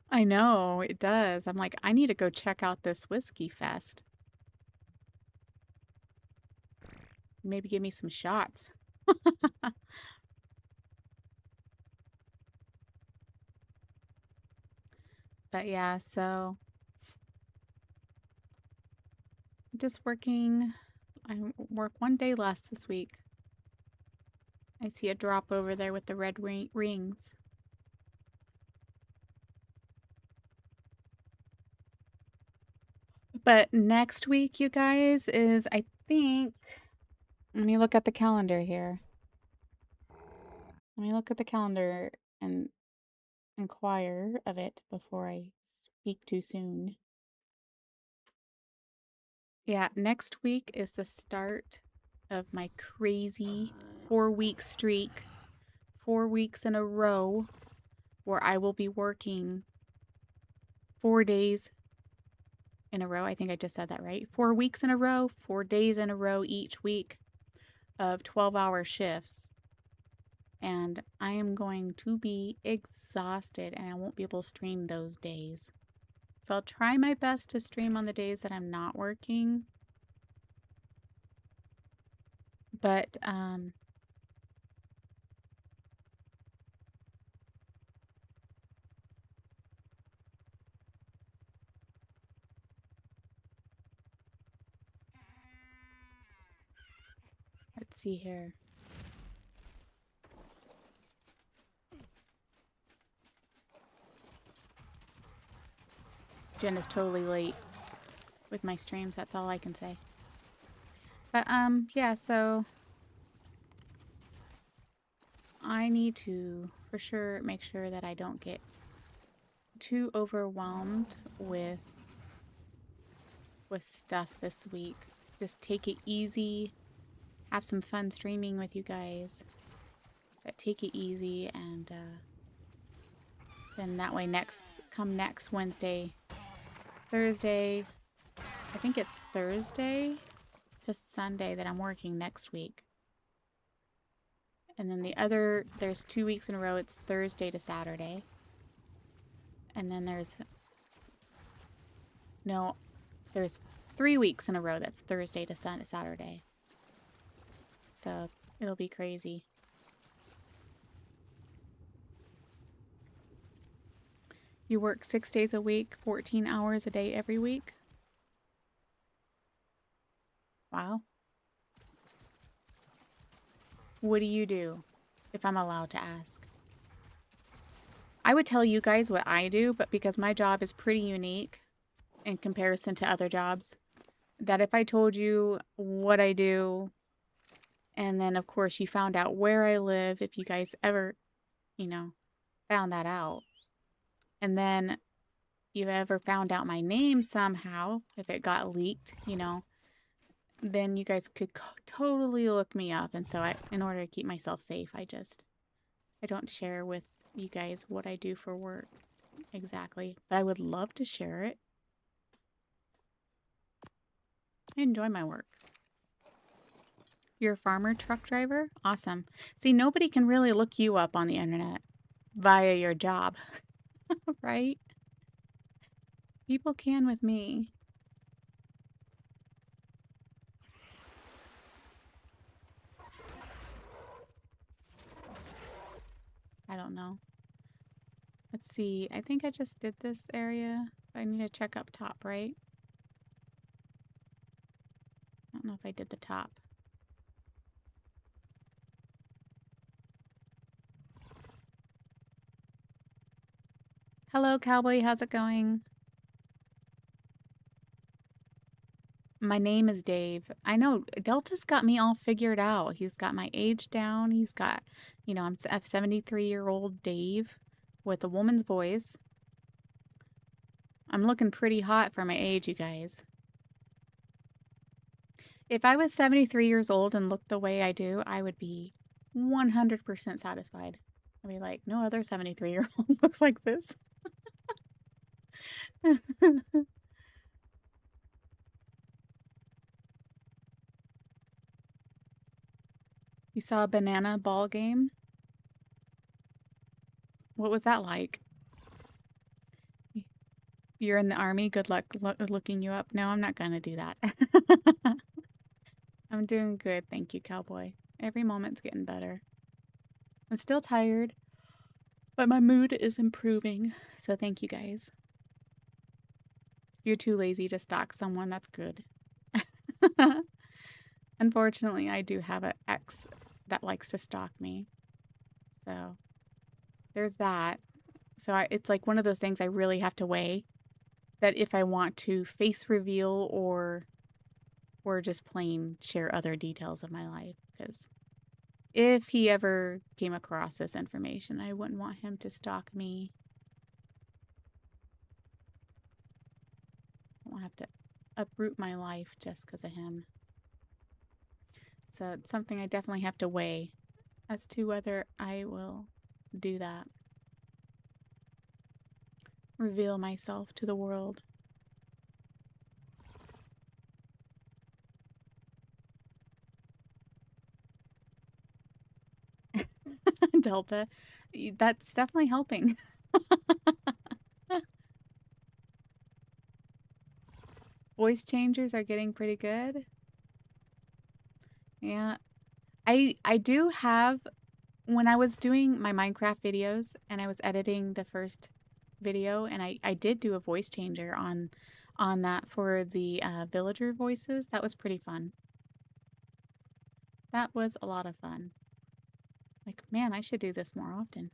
I know, it does. I'm like, I need to go check out this whiskey fest. Maybe give me some shots. But yeah, so just working. I work one day less this week. I see a drop over there with the red rings. But next week, you guys, is I think. Let me look at the calendar here. Let me look at the calendar and inquire of it before I speak too soon. Yeah, next week is the start of my crazy 4-week streak. 4 weeks in a row where I will be working 4 days in a row. I think I just said that right. 4 weeks in a row, 4 days in a row each week of 12-hour shifts. And I am going to be exhausted and I won't be able to stream those days. So I'll try my best to stream on the days that I'm not working. But let's see here. Jen is totally late with my streams. That's all I can say. But yeah, so I need to for sure make sure that I don't get too overwhelmed with stuff this week. Just take it easy. Have some fun streaming with you guys. But take it easy, and then that way come next Wednesday, Thursday, I think it's Thursday to Sunday that I'm working next week. And then there's 2 weeks in a row, it's Thursday to Saturday. And then there's 3 weeks in a row that's Thursday to Saturday. So it'll be crazy. You work 6 days a week, 14 hours a day every week? Wow. What do you do, if I'm allowed to ask? I would tell you guys what I do, but because my job is pretty unique in comparison to other jobs, that if I told you what I do, and then of course you found out where I live, if you guys ever, found that out, and then you ever found out my name somehow, if it got leaked, then you guys could totally look me up. And so in order to keep myself safe, I don't share with you guys what I do for work exactly, but I would love to share it. I enjoy my work. You're a farmer truck driver? Awesome. See, nobody can really look you up on the internet via your job, right? People can with me. I don't know. Let's see. I think I just did this area. I need to check up top, right? I don't know if I did the top. Hello, Cowboy. How's it going? My name is Dave. I know Delta's got me all figured out. He's got my age down. He's got, I'm a 73-year-old Dave with a woman's voice. I'm looking pretty hot for my age, you guys. If I was 73 years old and looked the way I do, I would be 100% satisfied. I'd be like, no other 73-year-old looks like this. You saw a banana ball game? What was that like? You're in the army. Good luck looking you up. No, I'm not going to do that. I'm doing good. Thank you, Cowboy. Every moment's getting better. I'm still tired, but my mood is improving. So thank you guys. You're too lazy to stalk someone. That's good. Unfortunately, I do have an ex that likes to stalk me. So there's that. So it's like one of those things I really have to weigh. That if I want to face reveal or just plain share other details of my life. Because if he ever came across this information, I wouldn't want him to stalk me. I won't have to uproot my life just because of him. So it's something I definitely have to weigh as to whether I will do that. Reveal myself to the world. Delta, that's definitely helping. Voice changers are getting pretty good. Yeah. I do have, when I was doing my Minecraft videos and I was editing the first video, and I did do a voice changer on that for the villager voices. That was pretty fun. That was a lot of fun. Like, man, I should do this more often.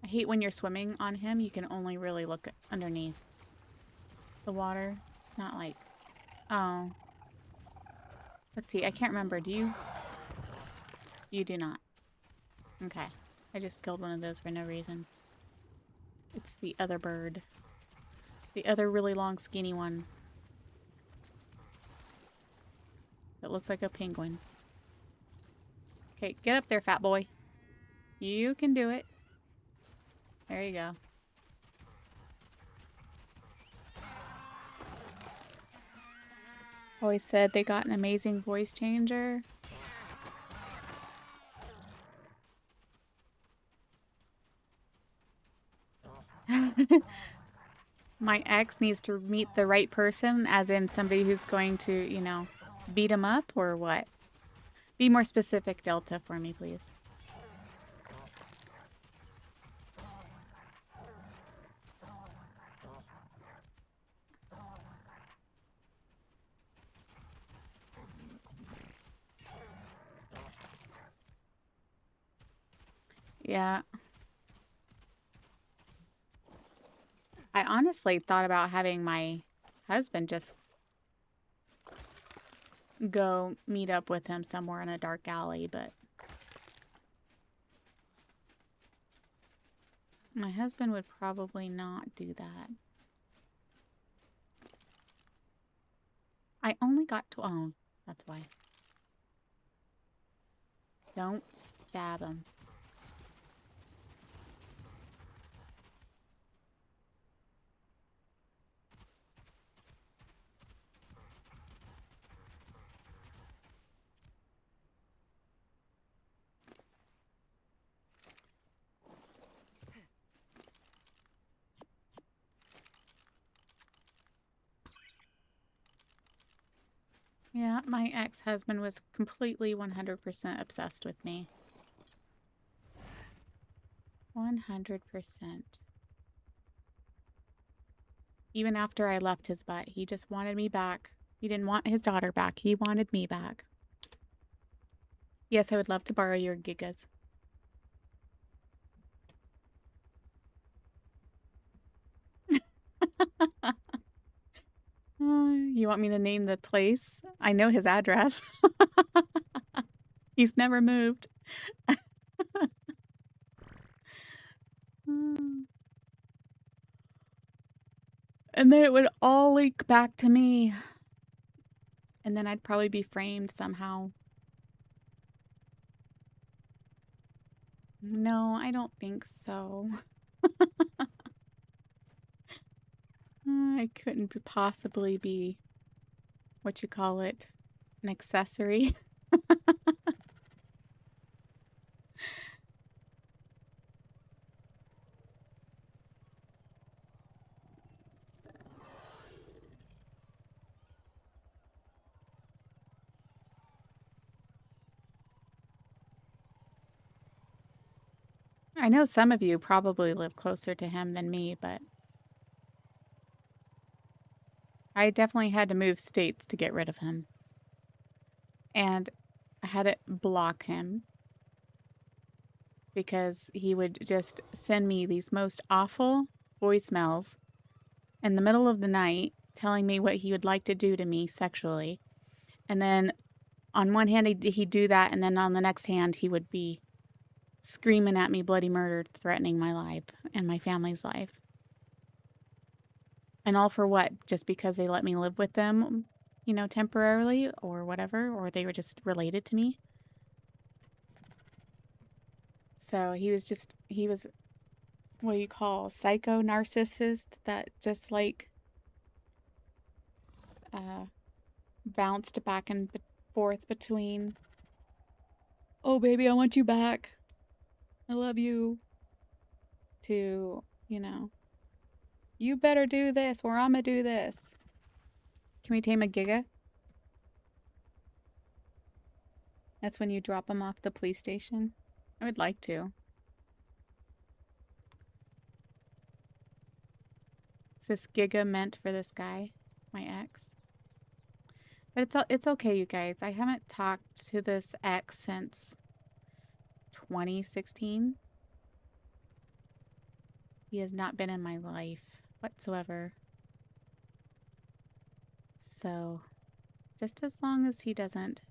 I hate when you're swimming on him, you can only really look underneath. The water. It's not like... Oh. Let's see. I can't remember. Do you? You do not. Okay. I just killed one of those for no reason. It's the other bird. The other really long, skinny one. It looks like a penguin. Okay, get up there, fat boy. You can do it. There you go. Always said they got an amazing voice changer. My ex needs to meet the right person, as in somebody who's going to, you know, beat him up or what? Be more specific, Delta, for me, please. Yeah. I honestly thought about having my husband just go meet up with him somewhere in a dark alley, but my husband would probably not do that. I only got to... Oh, that's why. Don't stab him. Yeah, my ex-husband was completely 100% obsessed with me. 100%. Even after I left his butt, he just wanted me back. He didn't want his daughter back. He wanted me back. Yes, I would love to borrow your gigas. You want me to name the place? I know his address. He's never moved. And then it would all leak back to me. And then I'd probably be framed somehow. No, I don't think so. I couldn't possibly be, what you call it, an accessory. I know some of you probably live closer to him than me, but I definitely had to move states to get rid of him. And I had to block him because he would just send me these most awful voicemails in the middle of the night telling me what he would like to do to me sexually. And then on one hand, he'd do that, and then on the next hand, he would be screaming at me bloody murder, threatening my life and my family's life. And all for what? Just because they let me live with them, you know, temporarily or whatever, or they were just related to me. So he was what do you call, psycho narcissist that just like bounced back and forth between, oh baby, I want you back, I love you, to, you know, you better do this or I'm gonna do this. Can we tame a giga? That's when you drop them off the police station. I would like to. Is this giga meant for this guy, my ex? But it's okay, you guys. I haven't talked to this ex since 2016. He has not been in my life whatsoever. So just as long as he doesn't,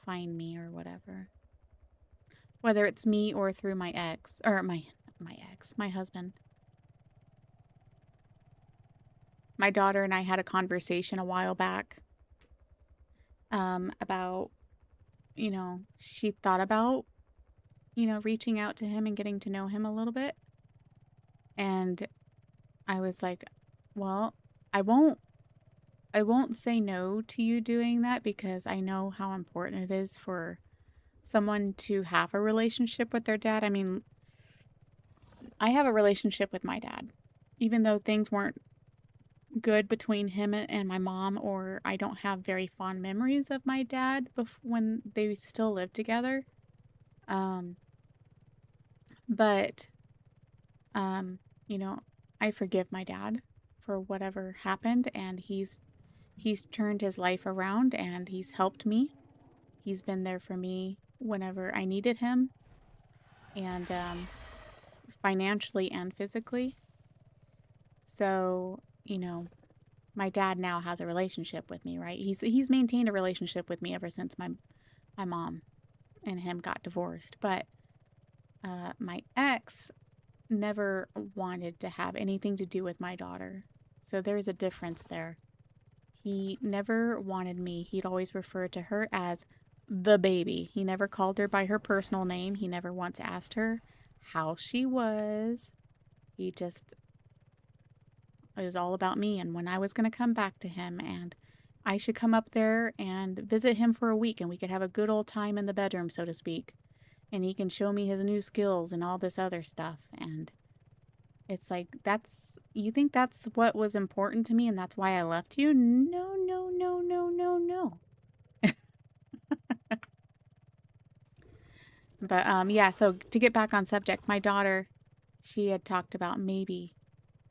find me or whatever. Whether it's me or through my ex or my husband. My daughter and I had a conversation a while back about, she thought about, reaching out to him and getting to know him a little bit. And I was like, well, I won't say no to you doing that because I know how important it is for someone to have a relationship with their dad. I mean, I have a relationship with my dad. Even though things weren't good between him and my mom, or I don't have very fond memories of my dad when they still lived together. Um, but, um, you know, I forgive my dad for whatever happened, and he's turned his life around and he's helped me. He's been there for me whenever I needed him, and financially and physically. So, my dad now has a relationship with me, right? He's maintained a relationship with me ever since my mom and him got divorced. But my ex never wanted to have anything to do with my daughter. So there's a difference there. He never wanted me. He'd always referred to her as the baby. He never called her by her personal name. He never once asked her how she was. It was all about me and when I was going to come back to him, and I should come up there and visit him for a week and we could have a good old time in the bedroom, so to speak. And he can show me his new skills and all this other stuff. And it's like, you think that's what was important to me and that's why I left you? No, no, no, no, no, no. But yeah, so to get back on subject, my daughter, she had talked about maybe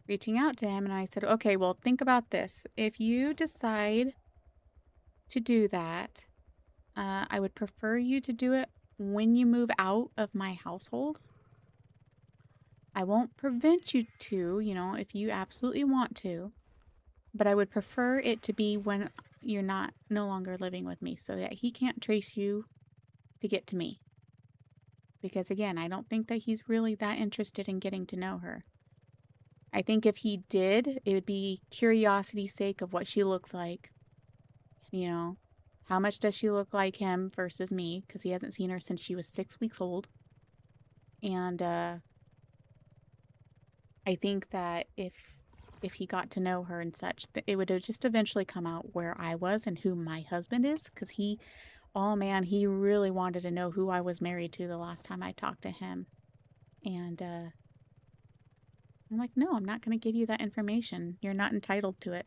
reaching out to him, and I said, okay, well, think about this. If you decide to do that, I would prefer you to do it when you move out of my household. I won't prevent you to, if you absolutely want to, but I would prefer it to be when you're no longer living with me so that he can't trace you to get to me. Because again, I don't think that he's really that interested in getting to know her. I think if he did, it would be curiosity's sake of what she looks like. How much does she look like him versus me? Because he hasn't seen her since she was 6 weeks old. And I think that if he got to know her and such, that it would have just eventually come out where I was and who my husband is. Because he really wanted to know who I was married to the last time I talked to him. And I'm like, no, I'm not going to give you that information. You're not entitled to it.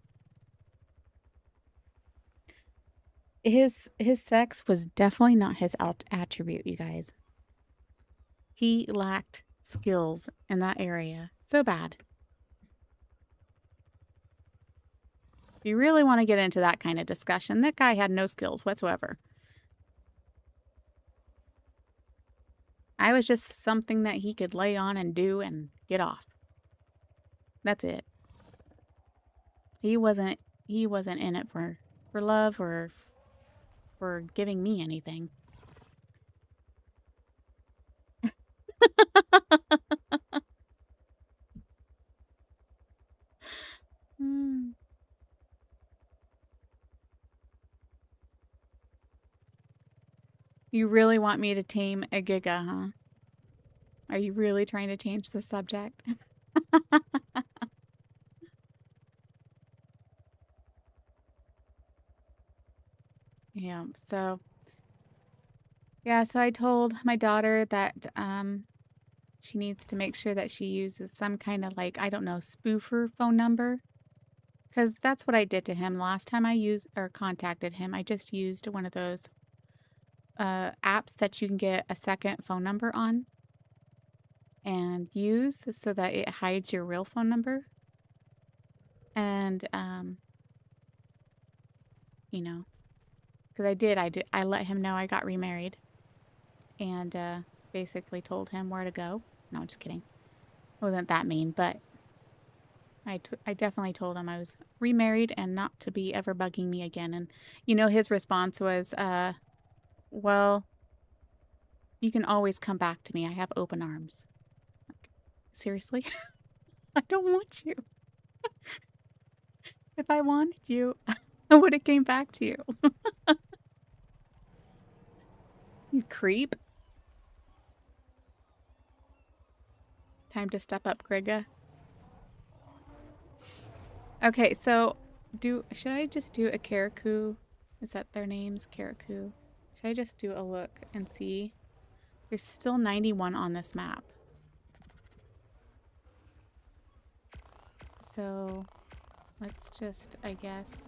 His sex was definitely not his attribute, you guys. He lacked skills in that area so bad. If you really want to get into that kind of discussion, that guy had no skills whatsoever. I was just something that he could lay on and do and get off. That's it. He wasn't in it for love or for giving me anything. You really want me to tame a giga, huh? Are you really trying to change the subject? Yeah, so I told my daughter that she needs to make sure that she uses some kind of I don't know, spoofer phone number. Because that's what I did to him last time I used or contacted him. I just used one of those apps that you can get a second phone number on and use so that it hides your real phone number. And, because I let him know I got remarried and basically told him where to go. No, just kidding. I wasn't that mean, but I definitely told him I was remarried and not to be ever bugging me again. And, you know, his response was, well, you can always come back to me. I have open arms. Like, seriously? I don't want you. If I wanted you, I would have came back to you. You creep. Time to step up, Grega. Okay, so should I just do a Karaku? Is that their names? Karaku. Should I just do a look and see? There's still 91 on this map. So let's just, I guess.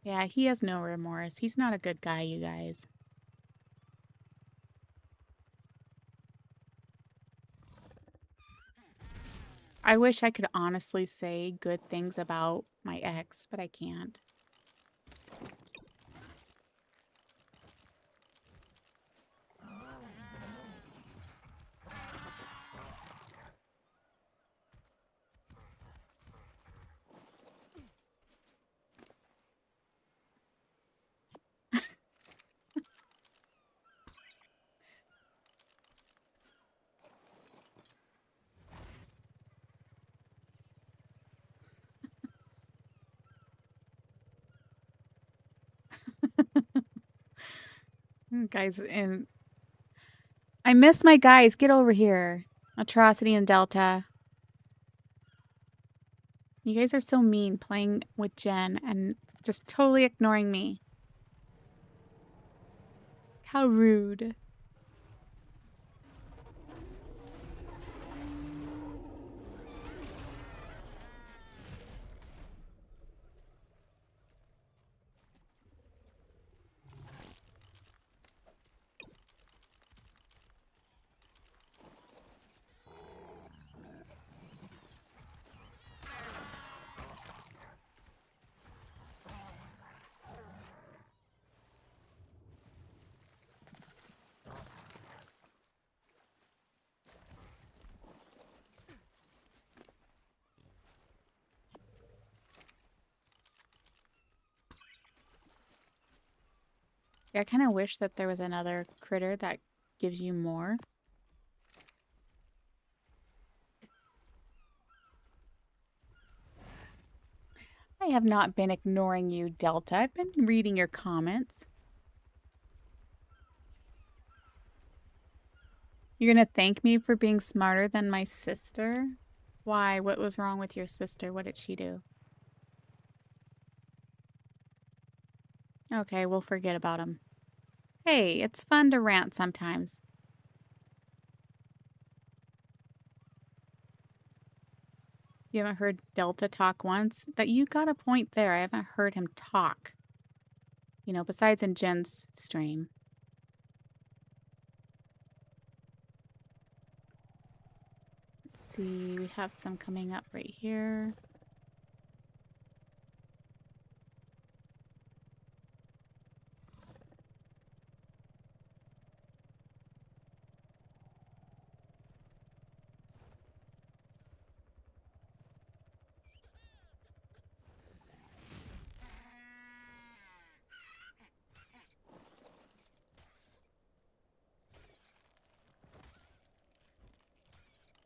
Yeah, he has no remorse. He's not a good guy, you guys. I wish I could honestly say good things about my ex, but I can't. Guys, and I miss my guys. Get over here. Atrocity and Delta. You guys are so mean playing with Jen and just totally ignoring me. How rude. Yeah, I kind of wish that there was another critter that gives you more. I have not been ignoring you, Delta. I've been reading your comments. You're gonna thank me for being smarter than my sister? Why? What was wrong with your sister? What did she do? Okay, we'll forget about him. Hey, it's fun to rant sometimes. You haven't heard Delta talk once? That you got a point there. I haven't heard him talk. You know, besides in Jen's stream. Let's see, we have some coming up right here.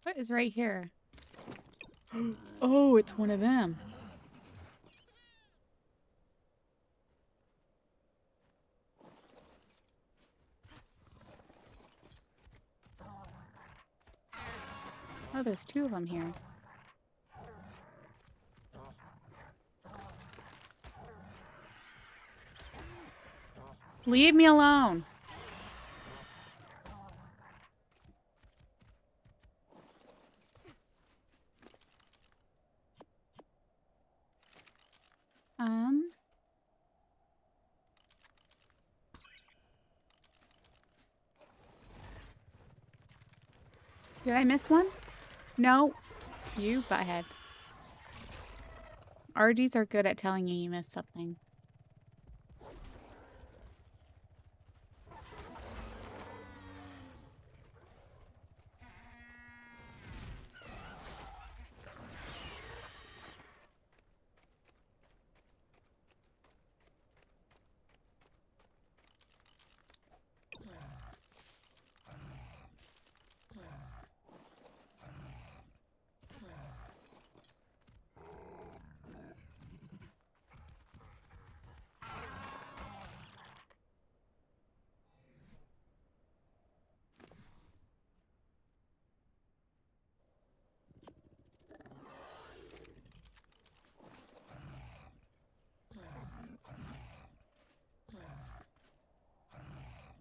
What is right here? Oh, it's one of them. Oh, there's two of them here. Leave me alone. Did I miss one? No. You butthead. RGs are good at telling you missed something.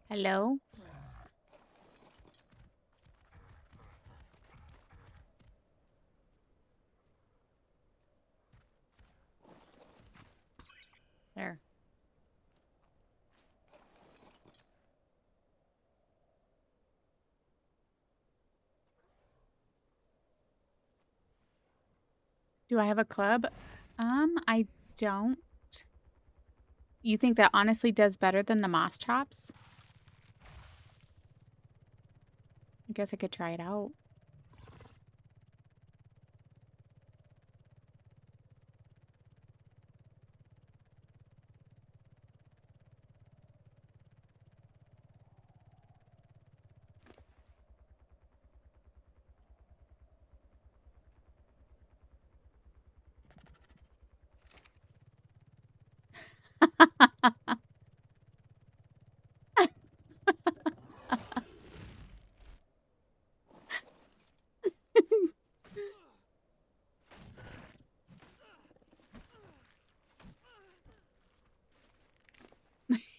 Hello? There. Do I have a club? I don't. You think that honestly does better than the moss chops? I guess I could try it out.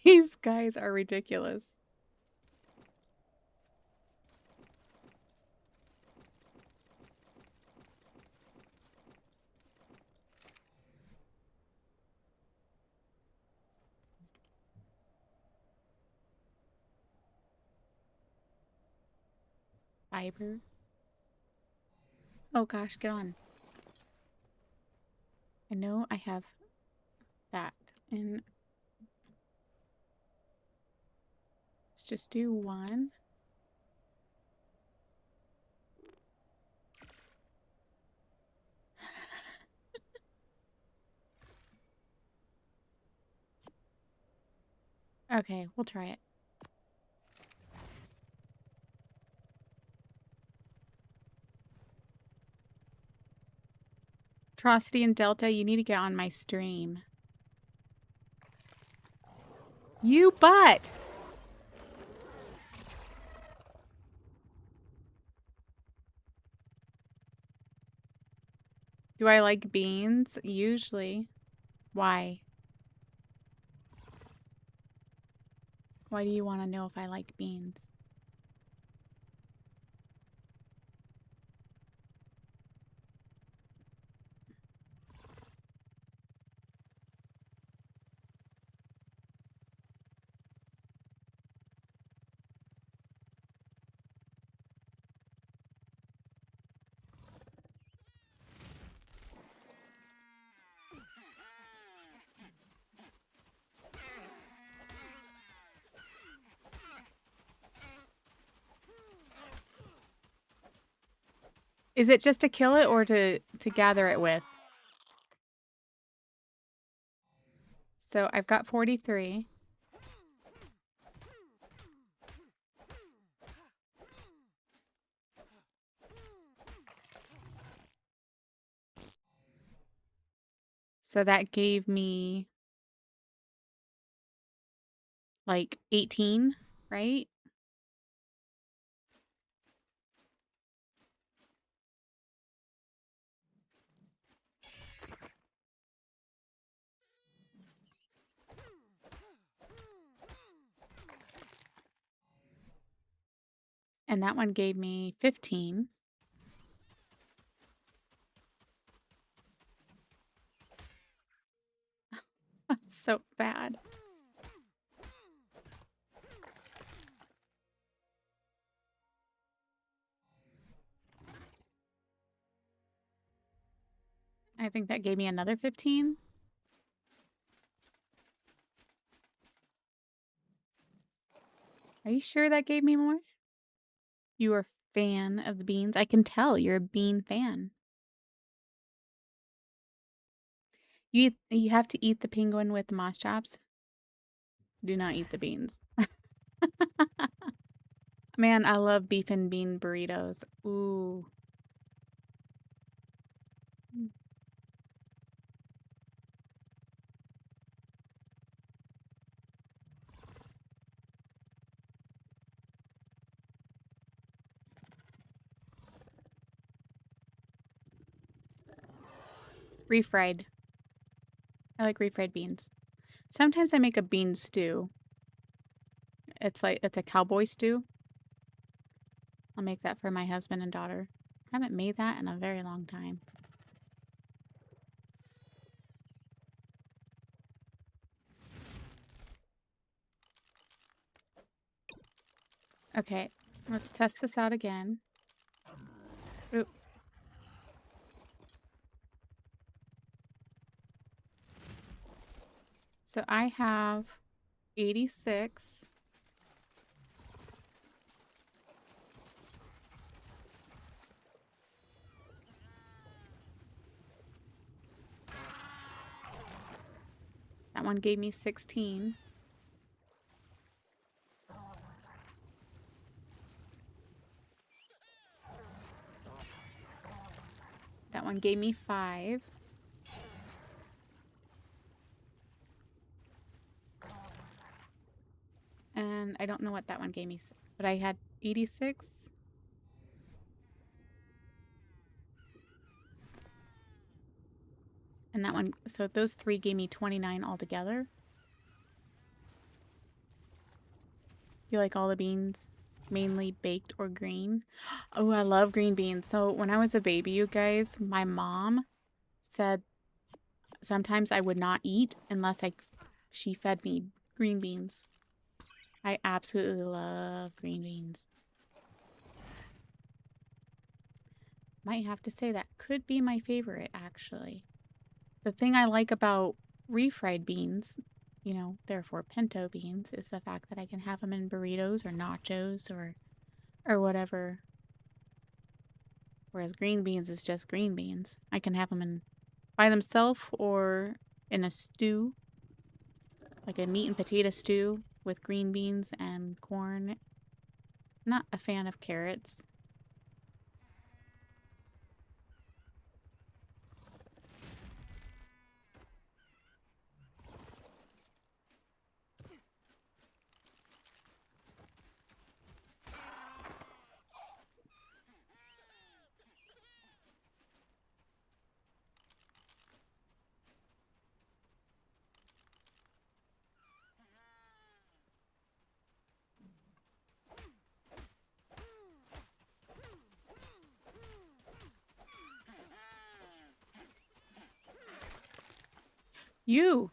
These guys are ridiculous. Fiber. Oh gosh, get on. I know I have that. And let's just do one. Okay, we'll try it. Atrocity and Delta, you need to get on my stream. You butt! Do I like beans? Usually. Why? Why do you want to know if I like beans? Is it just to kill it or to gather it with? So I've got 43. So that gave me like 18, right? And that one gave me 15. That's so bad. I think that gave me another 15. Are you sure that gave me more? You are a fan of the beans. I can tell you're a bean fan. You have to eat the penguin with the moss chops. Do not eat the beans. Man, I love beef and bean burritos. Ooh. Refried. I like refried beans. Sometimes I make a bean stew. It's a cowboy stew. I'll make that for my husband and daughter. I haven't made that in a very long time. Okay, let's test this out again. Oop. So I have 86. That one gave me 16. That one gave me 5. And I don't know what that one gave me, but I had 86. And that one, so those 3 gave me 29 altogether. You like all the beans? Mainly baked or green? Oh, I love green beans. So when I was a baby, you guys, my mom said sometimes I would not eat unless she fed me green beans. I absolutely love green beans. Might have to say that could be my favorite, actually. The thing I like about refried beans, you know, therefore pinto beans, is the fact that I can have them in burritos or nachos or whatever. Whereas green beans is just green beans. I can have them by themselves or in a stew, like a meat and potato stew with green beans and corn. Not a fan of carrots. You!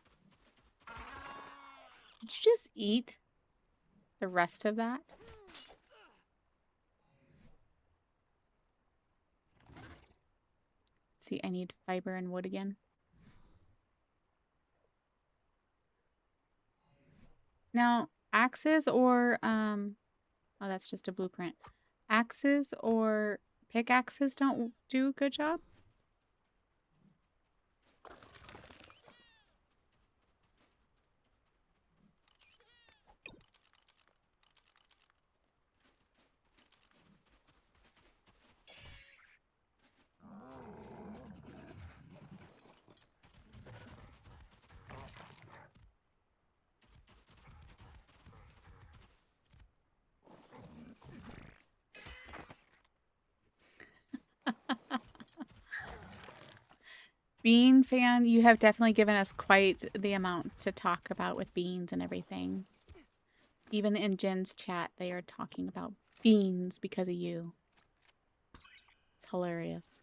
Did you just eat the rest of that? See, I need fiber and wood again. Now, axes or, oh, that's just a blueprint. Axes or pickaxes don't do a good job? Bean fan, you have definitely given us quite the amount to talk about with beans and everything. Even in Jen's chat, they are talking about beans because of you. It's hilarious.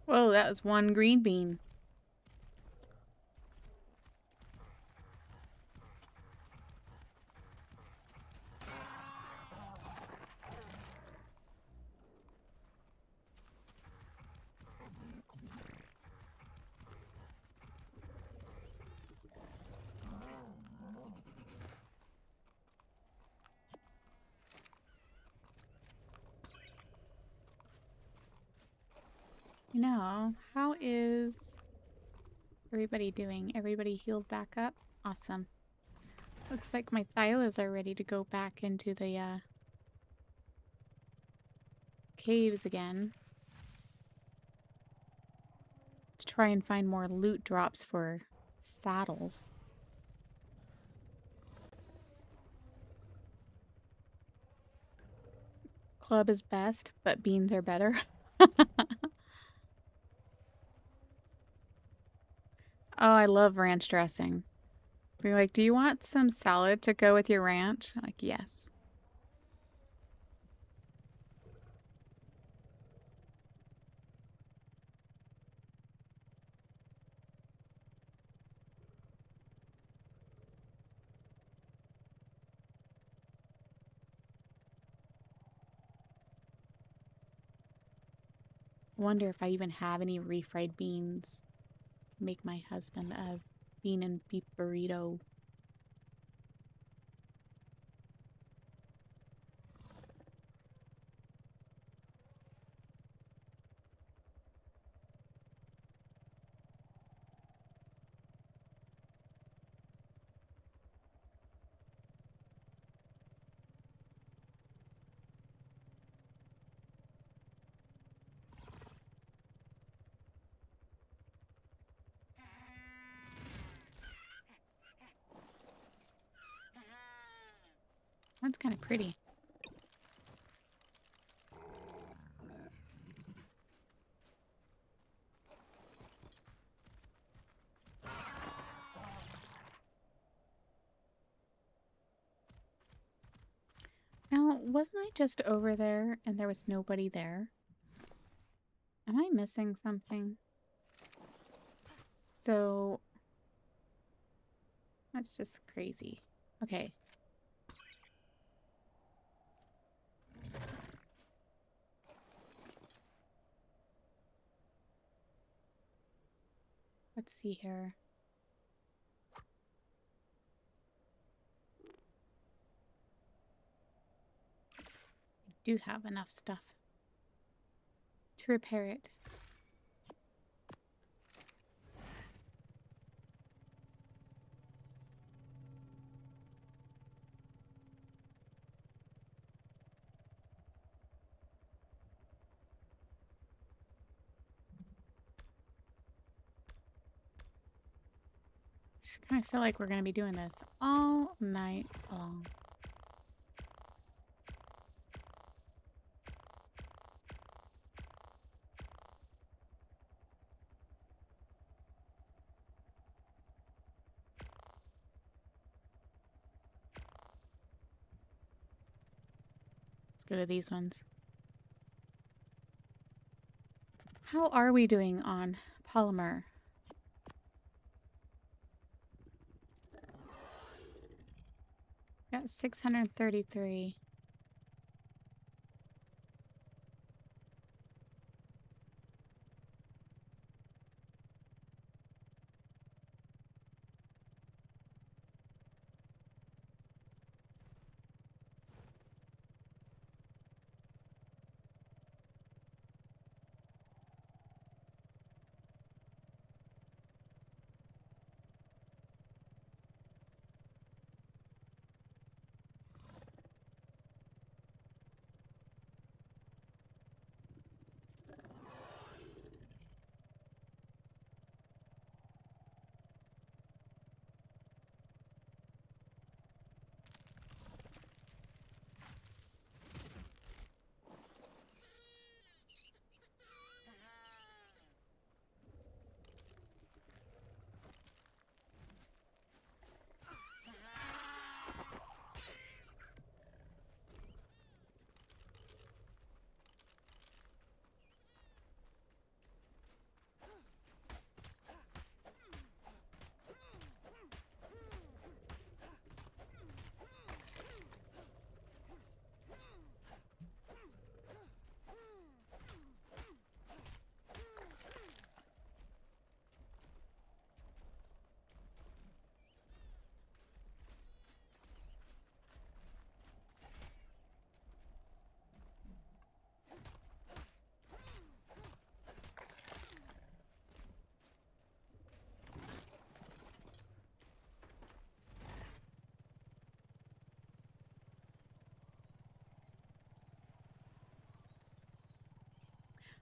Whoa, that was one green bean. How is everybody doing? Everybody healed back up? Awesome. Looks like my Thylas are ready to go back into the caves again. To try and find more loot drops for saddles. Club is best, but beans are better. Oh, I love ranch dressing. They're like, do you want some salad to go with your ranch? I'm like, yes. I wonder if I even have any refried beans. Make my husband a bean and beef burrito. That's kind of pretty. Now, wasn't I just over there and there was nobody there? Am I missing something? So, that's just crazy. Okay. Let's see here. I do have enough stuff to repair it. I kind of feel like we're going to be doing this all night long. Let's go to these ones. How are we doing on polymer? Got 633.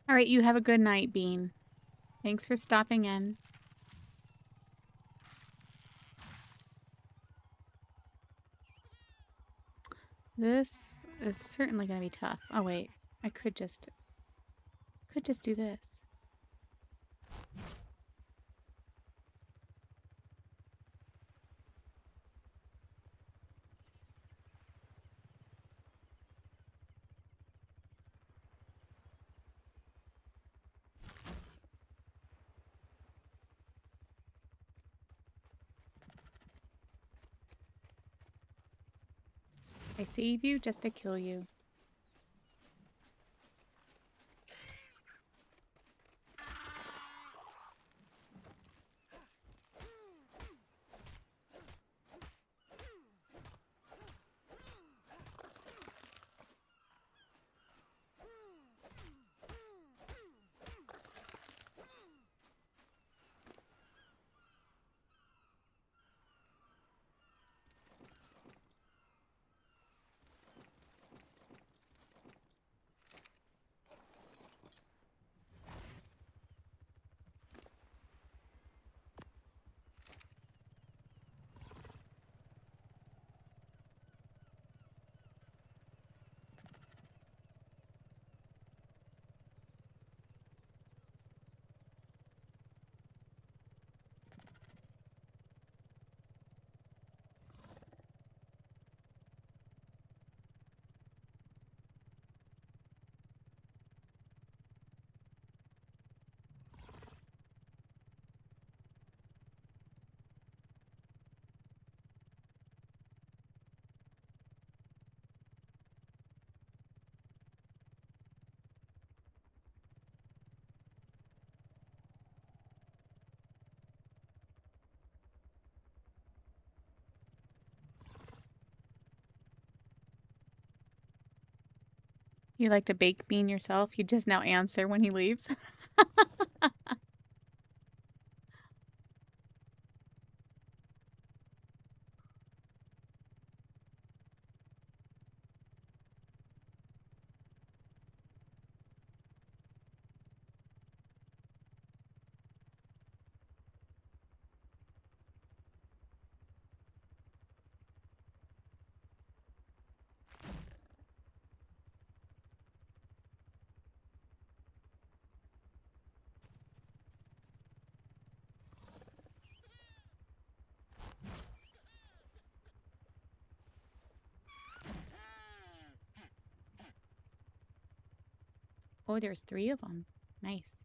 All right, you have a good night, Bean. Thanks for stopping in. This is certainly going to be tough. Oh, wait. I could just do this. I save you just to kill you. You like to bake Bean yourself? You just now answer when he leaves. Oh, there's 3 of them. Nice.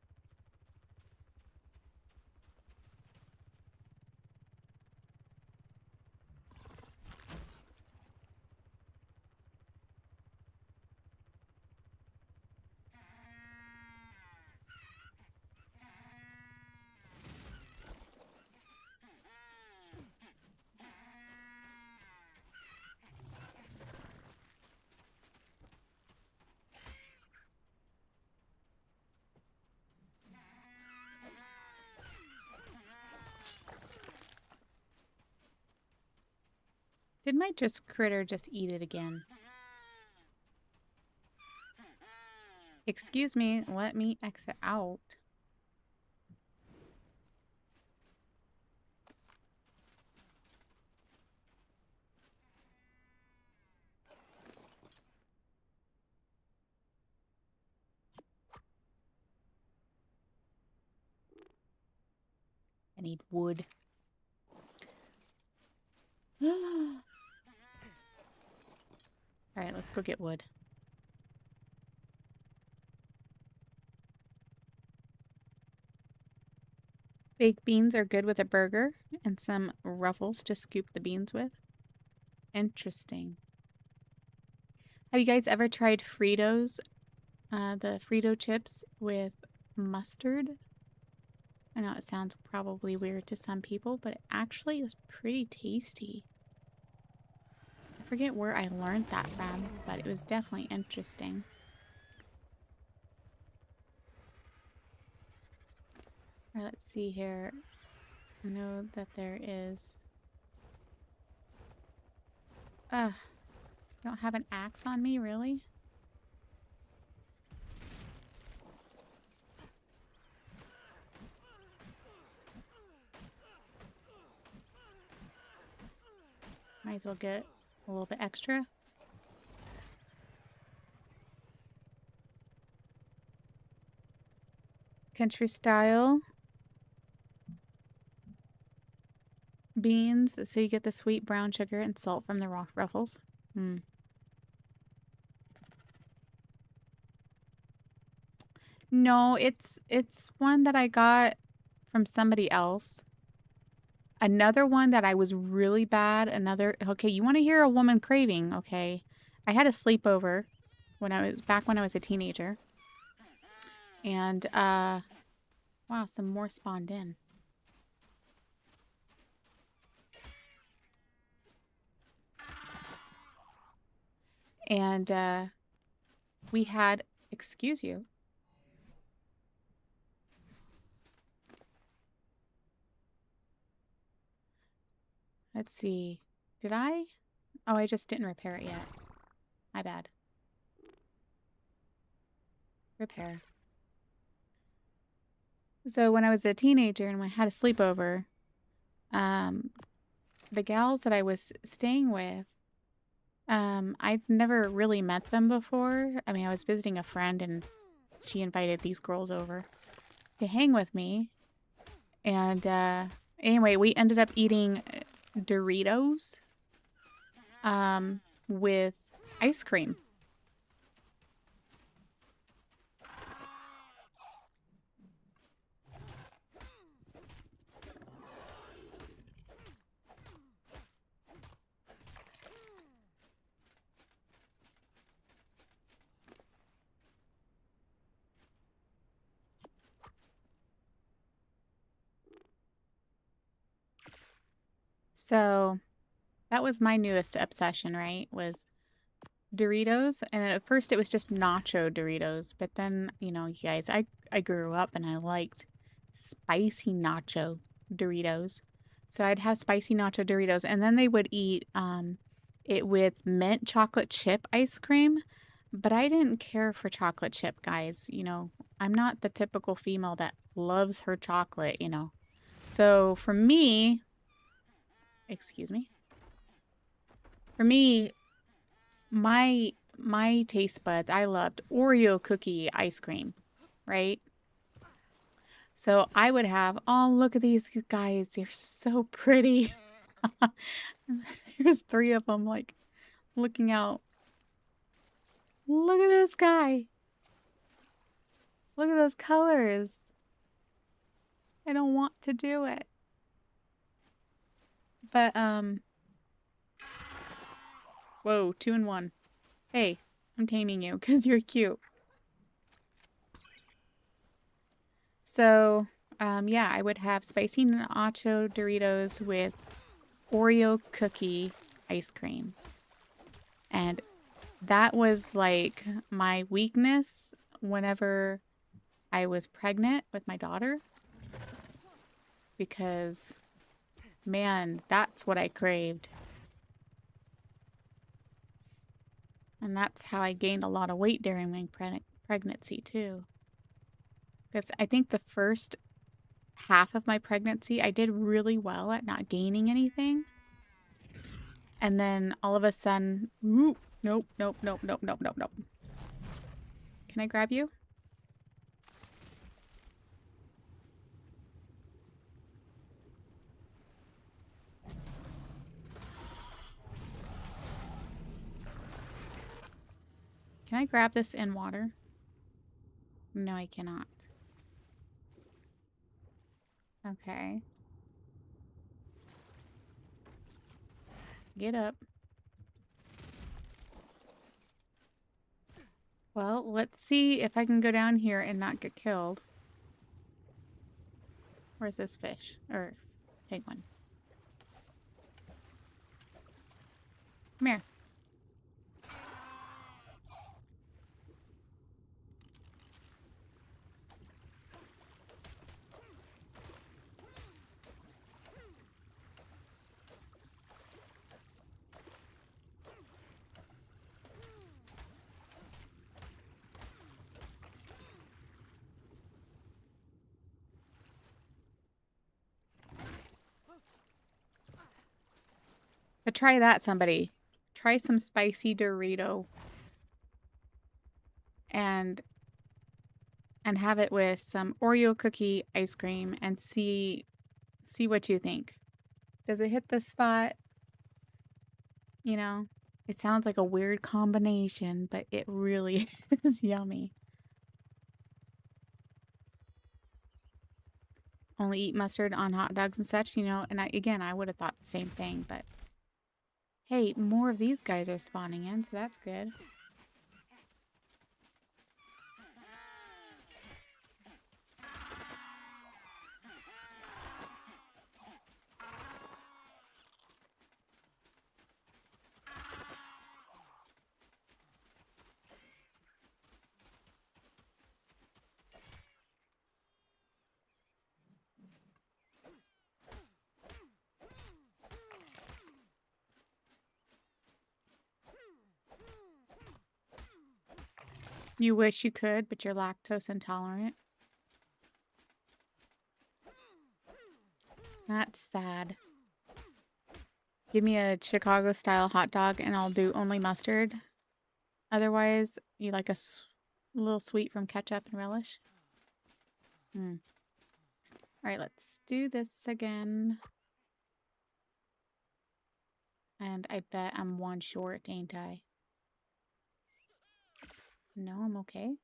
Did my critter just eat it again? Excuse me, let me exit out. I need wood. All right, let's go get wood. Baked beans are good with a burger and some ruffles to scoop the beans with. Interesting. Have you guys ever tried Fritos? The Frito chips with mustard? I know it sounds probably weird to some people, but it actually is pretty tasty. I forget where I learned that from, but it was definitely interesting. All right, let's see here. I know that there is... I don't have an axe on me, really? Might as well get a little bit extra. Country style beans, so you get the sweet brown sugar and salt from the rock ruffles. No, it's one that I got from somebody else. Another one that I was really bad. Okay, you want to hear a woman craving? Okay, I had a sleepover when I was a teenager, and wow, some more spawned in. And we had, excuse you. Let's see. Did I? Oh, I just didn't repair it yet. My bad. Repair. So when I was a teenager and we had a sleepover, the gals that I was staying with, I'd never really met them before. I mean, I was visiting a friend and she invited these girls over to hang with me. And anyway, we ended up eating Doritos with ice cream. So that was my newest obsession, right? Was Doritos. And at first it was just nacho Doritos. But then, you know, you guys, I grew up and I liked spicy nacho Doritos. So I'd have spicy nacho Doritos. And then they would eat it with mint chocolate chip ice cream. But I didn't care for chocolate chip, guys. You know, I'm not the typical female that loves her chocolate, you know. So for me, excuse me. For me, my taste buds, I loved Oreo cookie ice cream, right? So I would have, oh, look at these guys. They're so pretty. There's three of them like looking out. Look at this guy. Look at those colors. I don't want to do it. But whoa, 2 and 1. Hey, I'm taming you because you're cute. So, yeah, I would have spicy nacho Doritos with Oreo cookie ice cream. And that was like my weakness whenever I was pregnant with my daughter. Because, man, that's what I craved. And that's how I gained a lot of weight during my pregnancy, too. Because I think the first half of my pregnancy, I did really well at not gaining anything. And then all of a sudden, nope, nope, nope, nope, nope, nope, nope, nope. Can I grab you? Can I grab this in water? No, I cannot. Okay. Get up. Well, let's see if I can go down here and not get killed. Where's this fish? Or penguin? Come here. But try that, somebody. Try some spicy Dorito and have it with some Oreo cookie ice cream and see what you think. Does it hit the spot? You know, it sounds like a weird combination, but it really is yummy. Only eat mustard on hot dogs and such, you know, and I would have thought the same thing, but hey, more of these guys are spawning in, so that's good. You wish you could, but you're lactose intolerant. That's sad. Give me a Chicago-style hot dog and I'll do only mustard. Otherwise, you like a little sweet from ketchup and relish? All right, let's do this again. And I bet I'm one short, ain't I? No, I'm okay.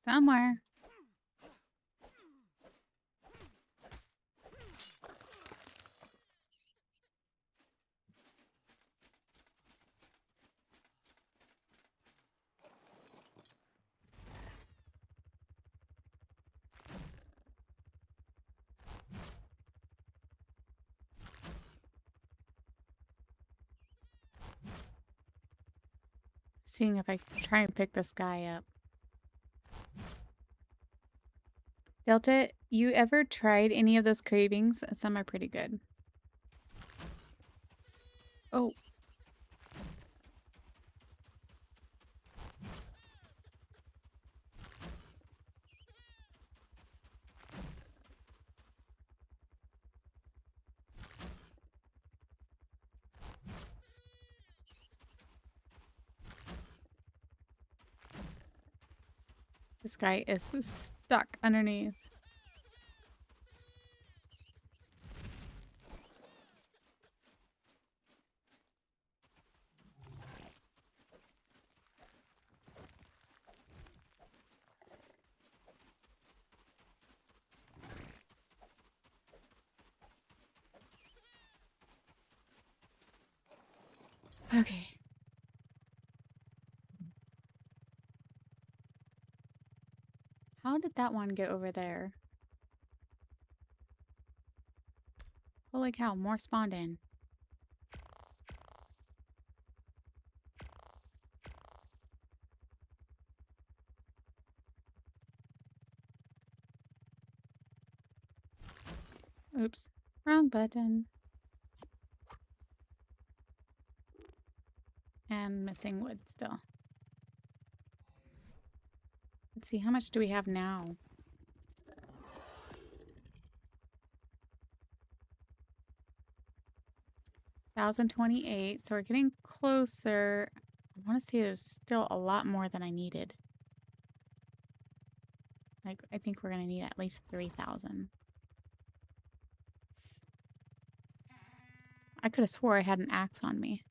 Somewhere. Seeing if I can try and pick this guy up. Delta, you ever tried any of those cravings? Some are pretty good. Oh. This guy is stuck underneath. Okay. How did that one get over there? Holy cow, more spawned in. Oops. Wrong button. And missing wood still. Let's see, how much do we have now? 1,028, so we're getting closer. I want to say there's still a lot more than I needed. Like, I think we're going to need at least 3,000. I could have swore I had an axe on me.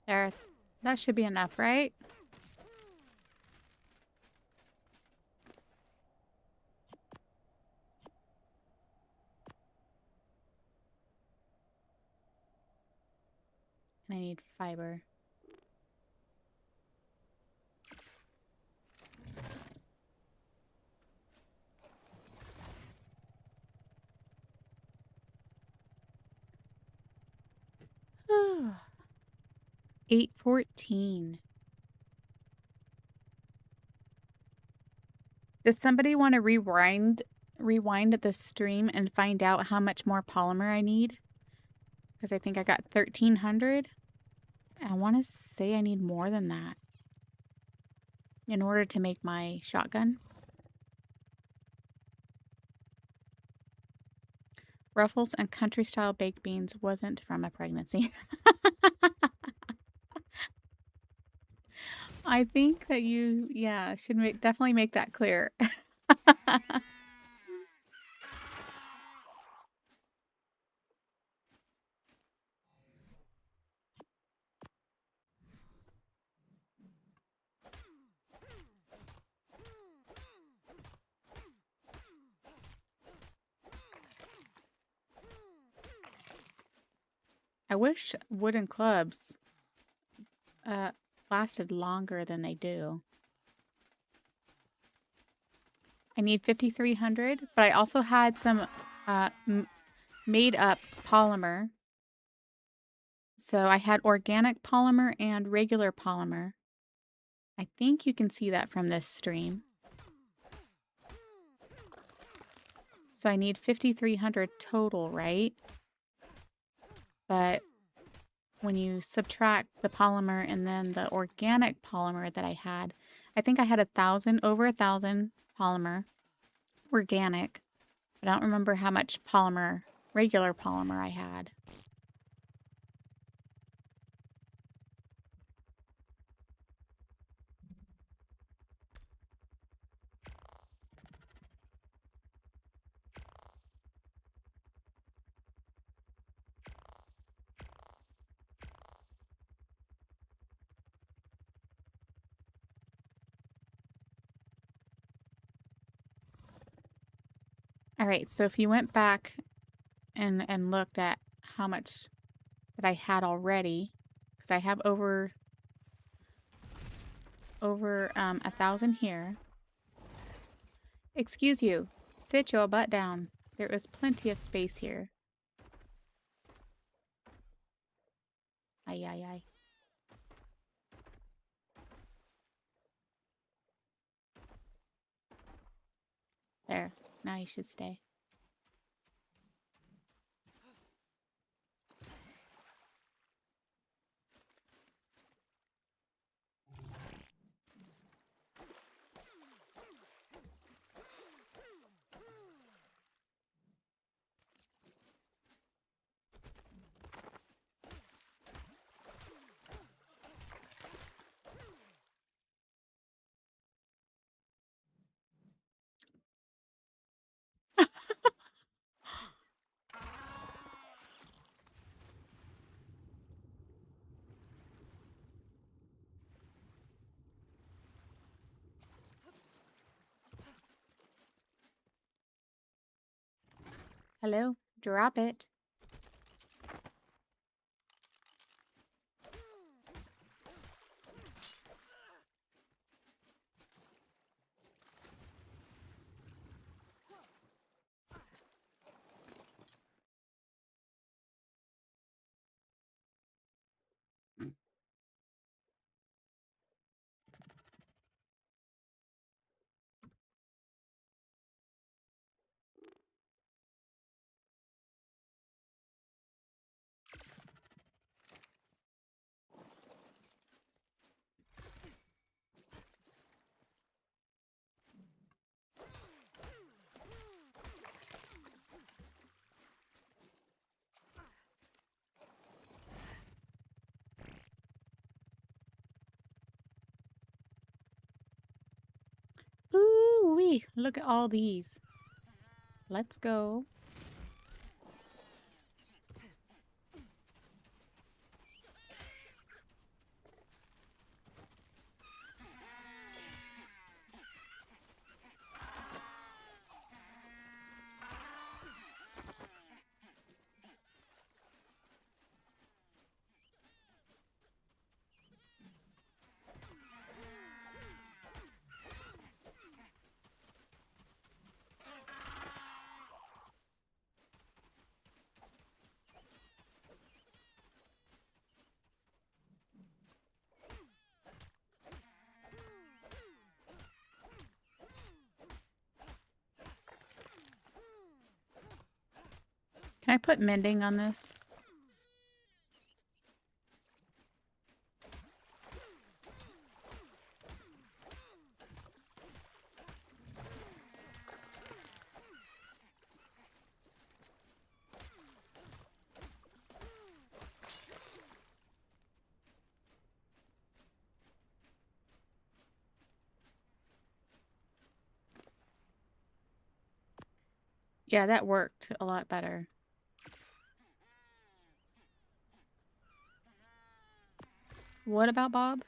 There. That should be enough, right? And I need fiber. Oh, 8:14. Does somebody want to rewind the stream and find out how much more polymer I need? Because I think I got 1,300. I want to say I need more than that in order to make my shotgun. Ruffles and country-style baked beans wasn't from a pregnancy. I think that you, yeah, should definitely make that clear. I wish wooden clubs lasted longer than they do. I need 5,300, but I also had some made up polymer. So I had organic polymer and regular polymer. I think you can see that from this stream. So I need 5,300 total, right? But when you subtract the polymer and then the organic polymer that I had, I think I had over 1,000 polymer, organic. I don't remember how much regular polymer I had. All right, so if you went back and looked at how much that I had already, because I have over 1,000 here. Excuse you, sit your butt down. There is plenty of space here. Ay, ay, ay. There, now you should stay. Hello? Drop it. Ooh-wee. Look at all these. Let's go. Can I put mending on this? Yeah, that worked a lot better. What about Bob?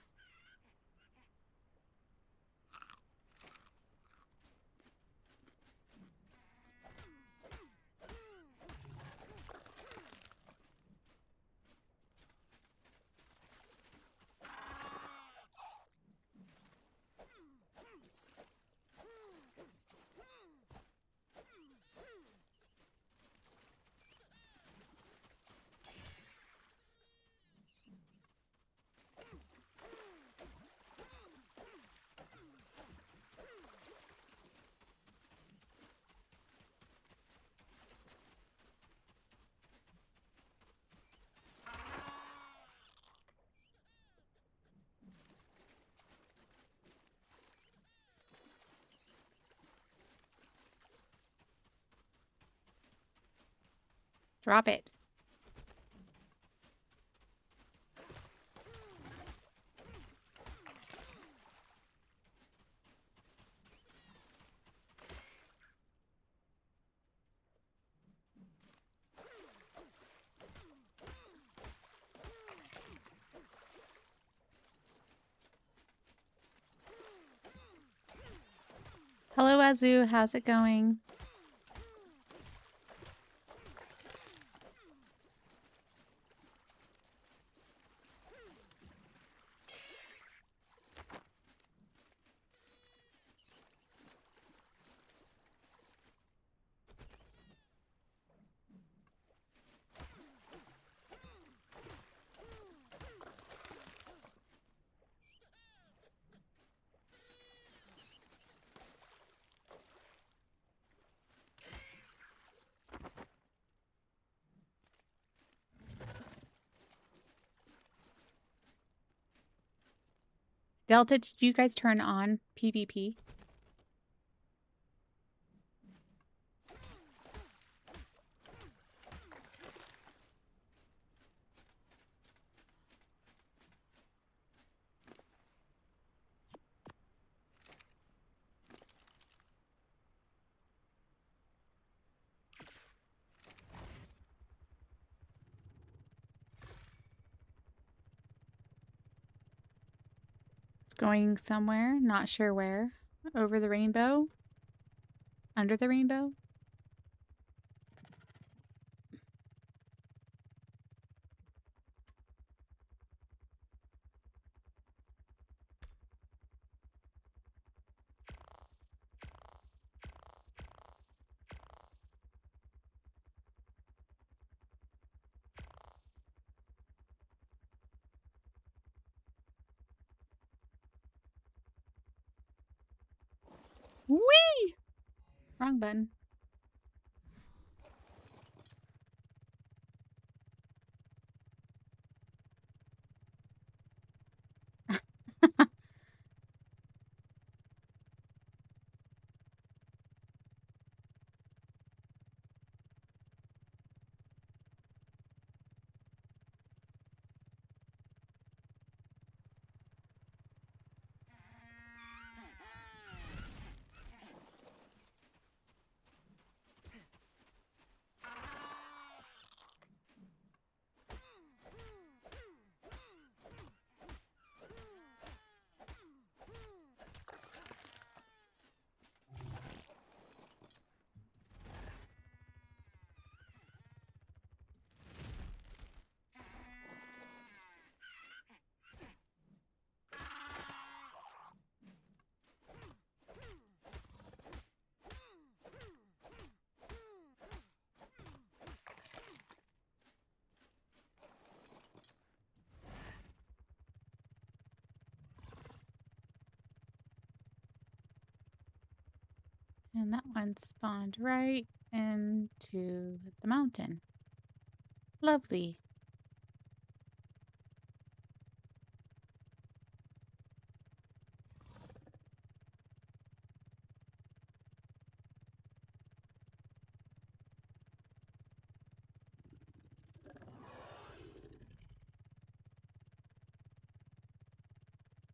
Drop it. Hello, Azu. How's it going? Delta, did you guys turn on PvP? It's going somewhere, not sure where. Over the rainbow? Under the rainbow? Whee! Wrong button. And that one spawned right into the mountain. Lovely.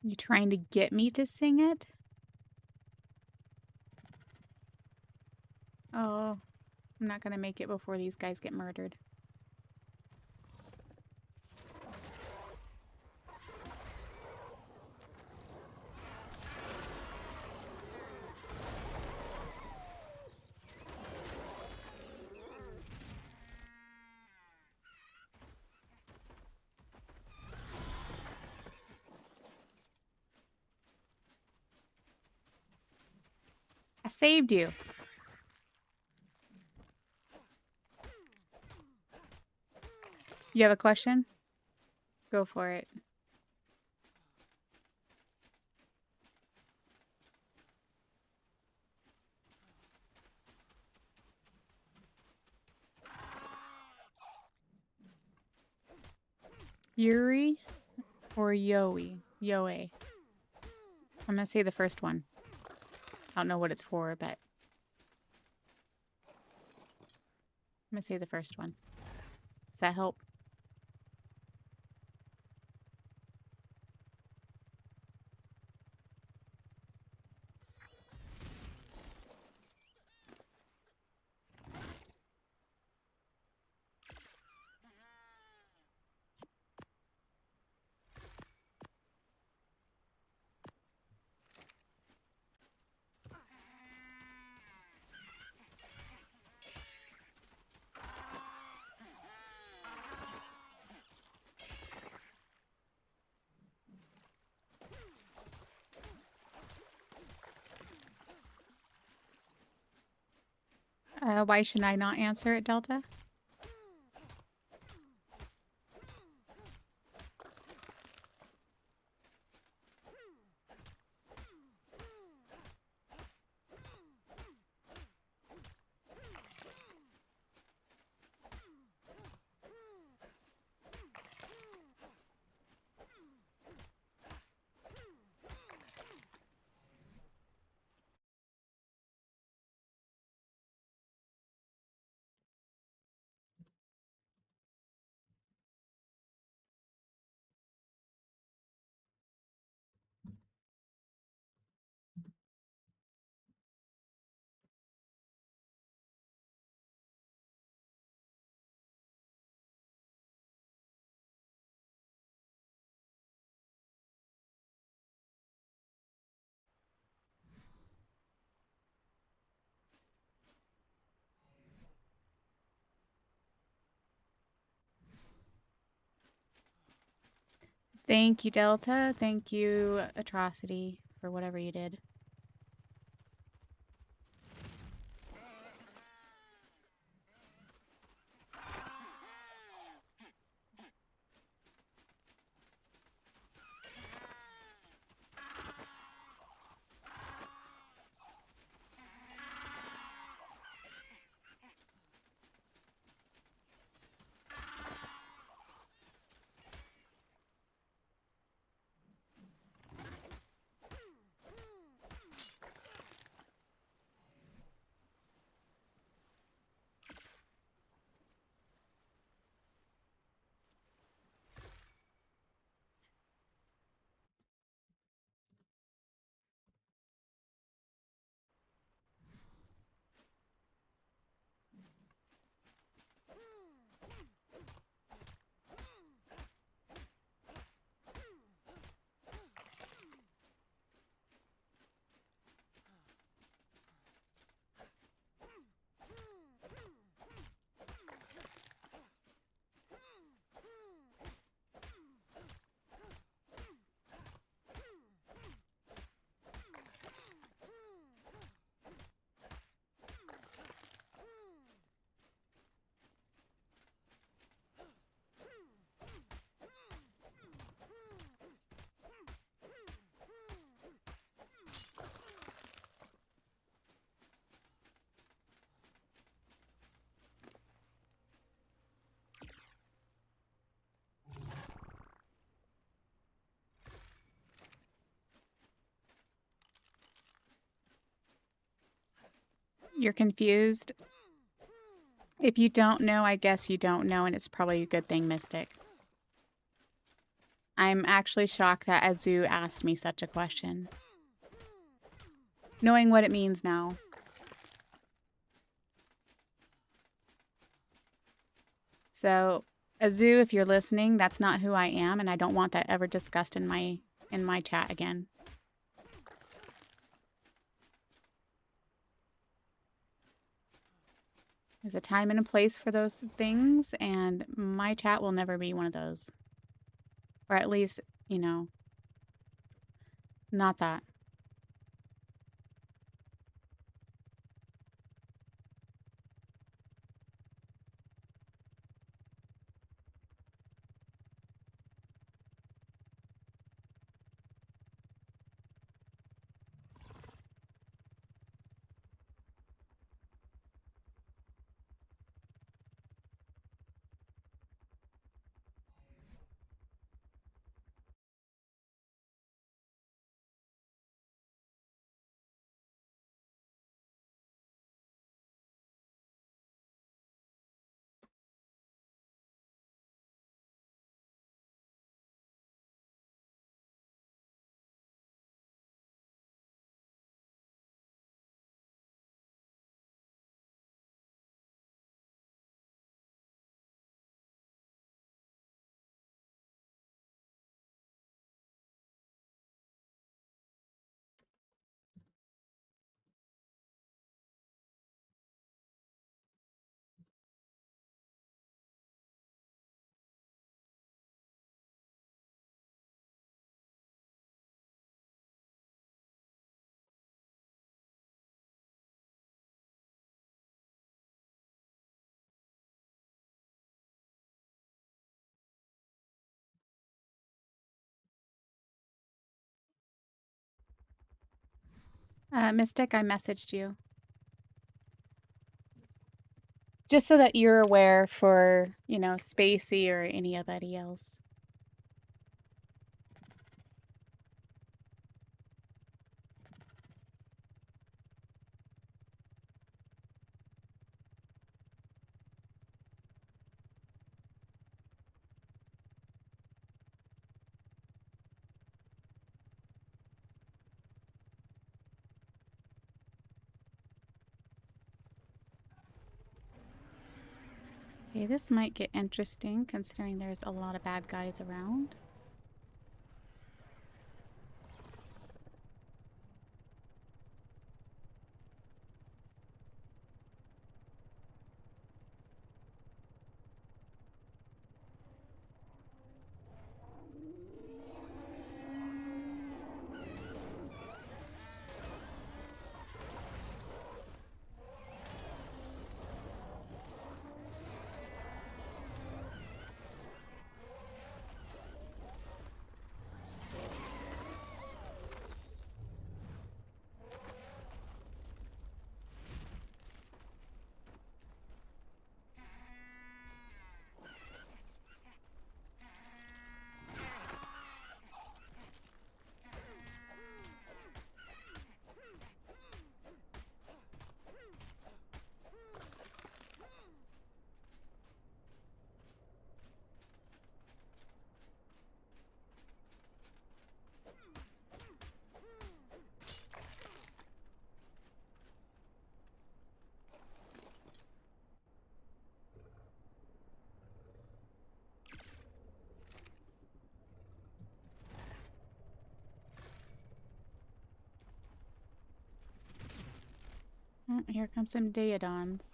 You trying to get me to sing it? Oh, I'm not going to make it before these guys get murdered. I saved you. You have a question? Go for it. Yuri or Yoe? Yoe. I'm going to say the first one. I don't know what it's for, but I'm going to say the first one. Does that help? Why should I not answer it, Delta? Thank you, Delta. Thank you, Atrocity, for whatever you did. You're confused? If you don't know, I guess you don't know, and it's probably a good thing, Mystic. I'm actually shocked that Azu asked me such a question. Knowing what it means now. So, Azu, if you're listening, that's not who I am, and I don't want that ever discussed in my chat again. There's a time and a place for those things, and my chat will never be one of those. Or at least, you know, not that. Mystic, I messaged you. Just so that you're aware for, you know, Spacey or anybody else. Okay, this might get interesting considering there's a lot of bad guys around. Oh, here comes some Daeodons.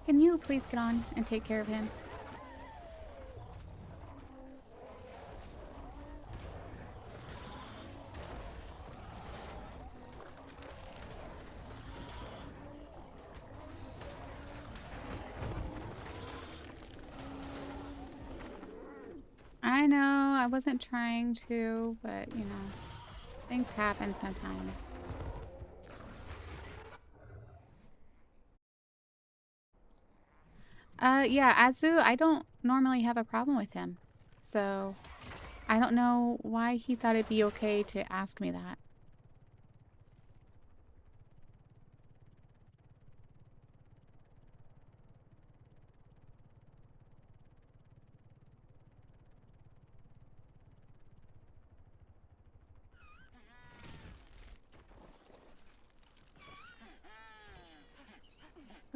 Can you please get on and take care of him? I know, I wasn't trying to, but, you know, things happen sometimes. Yeah, Azu, I don't normally have a problem with him. So, I don't know why he thought it'd be okay to ask me that.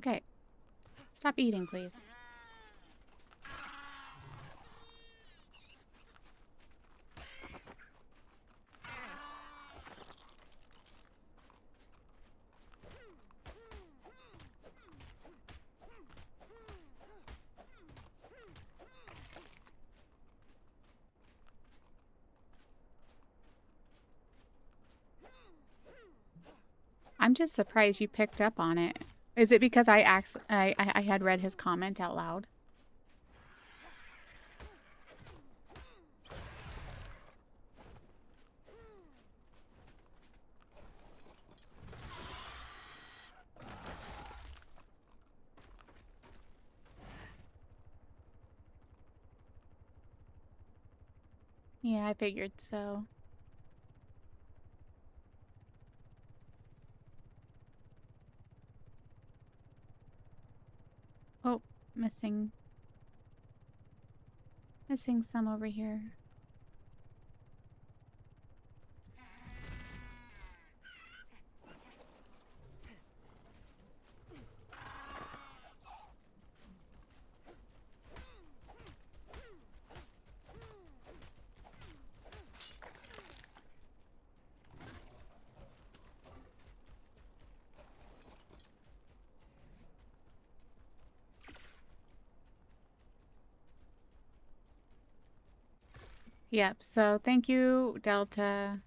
Okay. Stop eating, please. I'm just surprised you picked up on it. Is it because I had read his comment out loud? Yeah, I figured so. Oh, missing some over here. Yep, so thank you, Delta.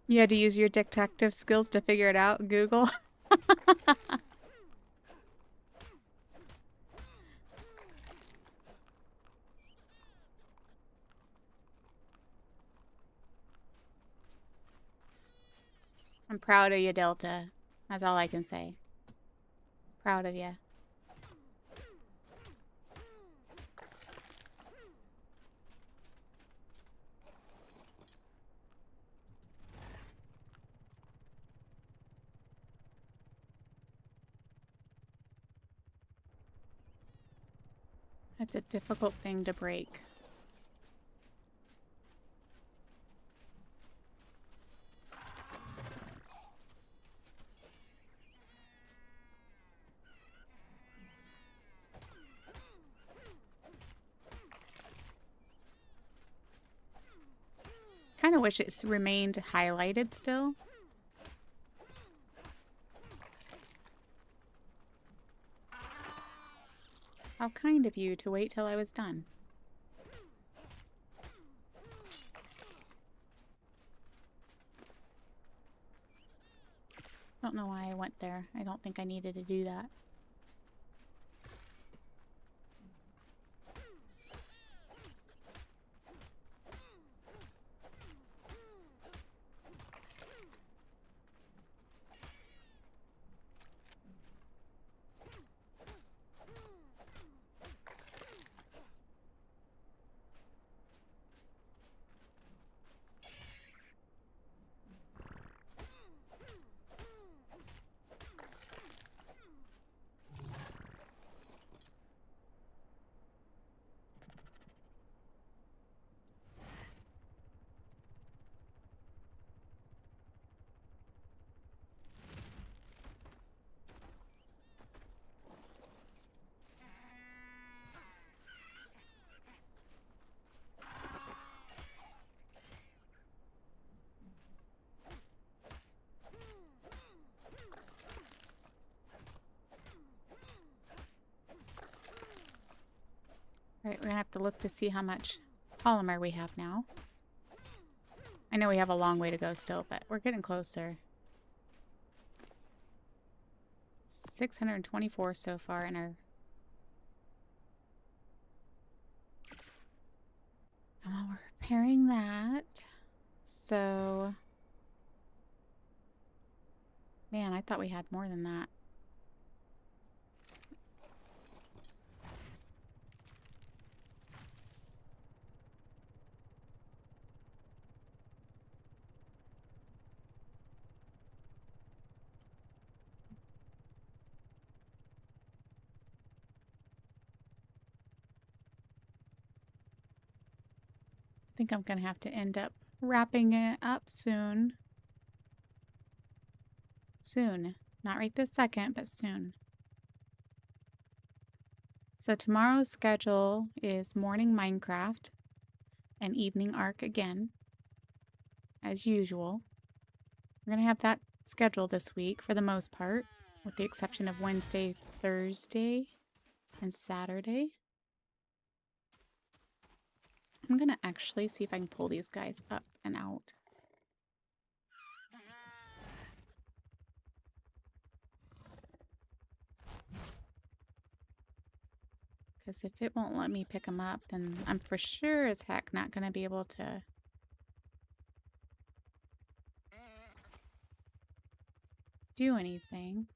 You had to use your detective skills to figure it out, Google. I'm proud of you, Delta. That's all I can say. Proud of you. That's a difficult thing to break. Kind of wish it's remained highlighted still. How kind of you to wait till I was done. Don't know why I went there. I don't think I needed to do that. Right, we're gonna have to look to see how much polymer we have now. I know we have a long way to go still, but we're getting closer. 624 so far in our... And while we're repairing that, so... Man, I thought we had more than that. I think I'm gonna have to end up wrapping it up soon. Soon. Not right this second, but soon. So tomorrow's schedule is morning Minecraft and evening Ark again, as usual. We're going to have that schedule this week for the most part, with the exception of Wednesday, Thursday, and Saturday. I'm going to actually see if I can pull these guys up and out. Because if it won't let me pick them up, then I'm for sure as heck not going to be able to do anything.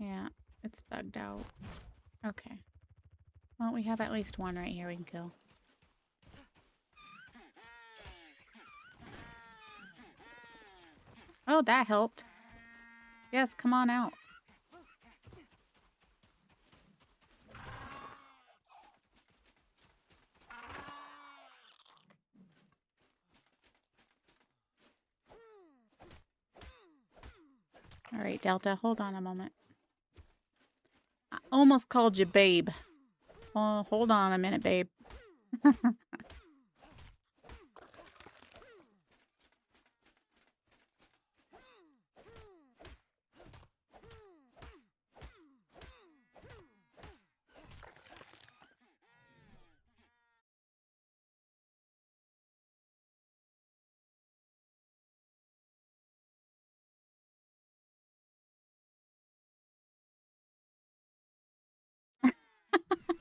Yeah, it's bugged out. Okay. Well, we have at least one right here we can kill. Oh, that helped. Yes, come on out. All right, Delta, hold on a moment. I almost called you babe. Oh, hold on a minute, babe.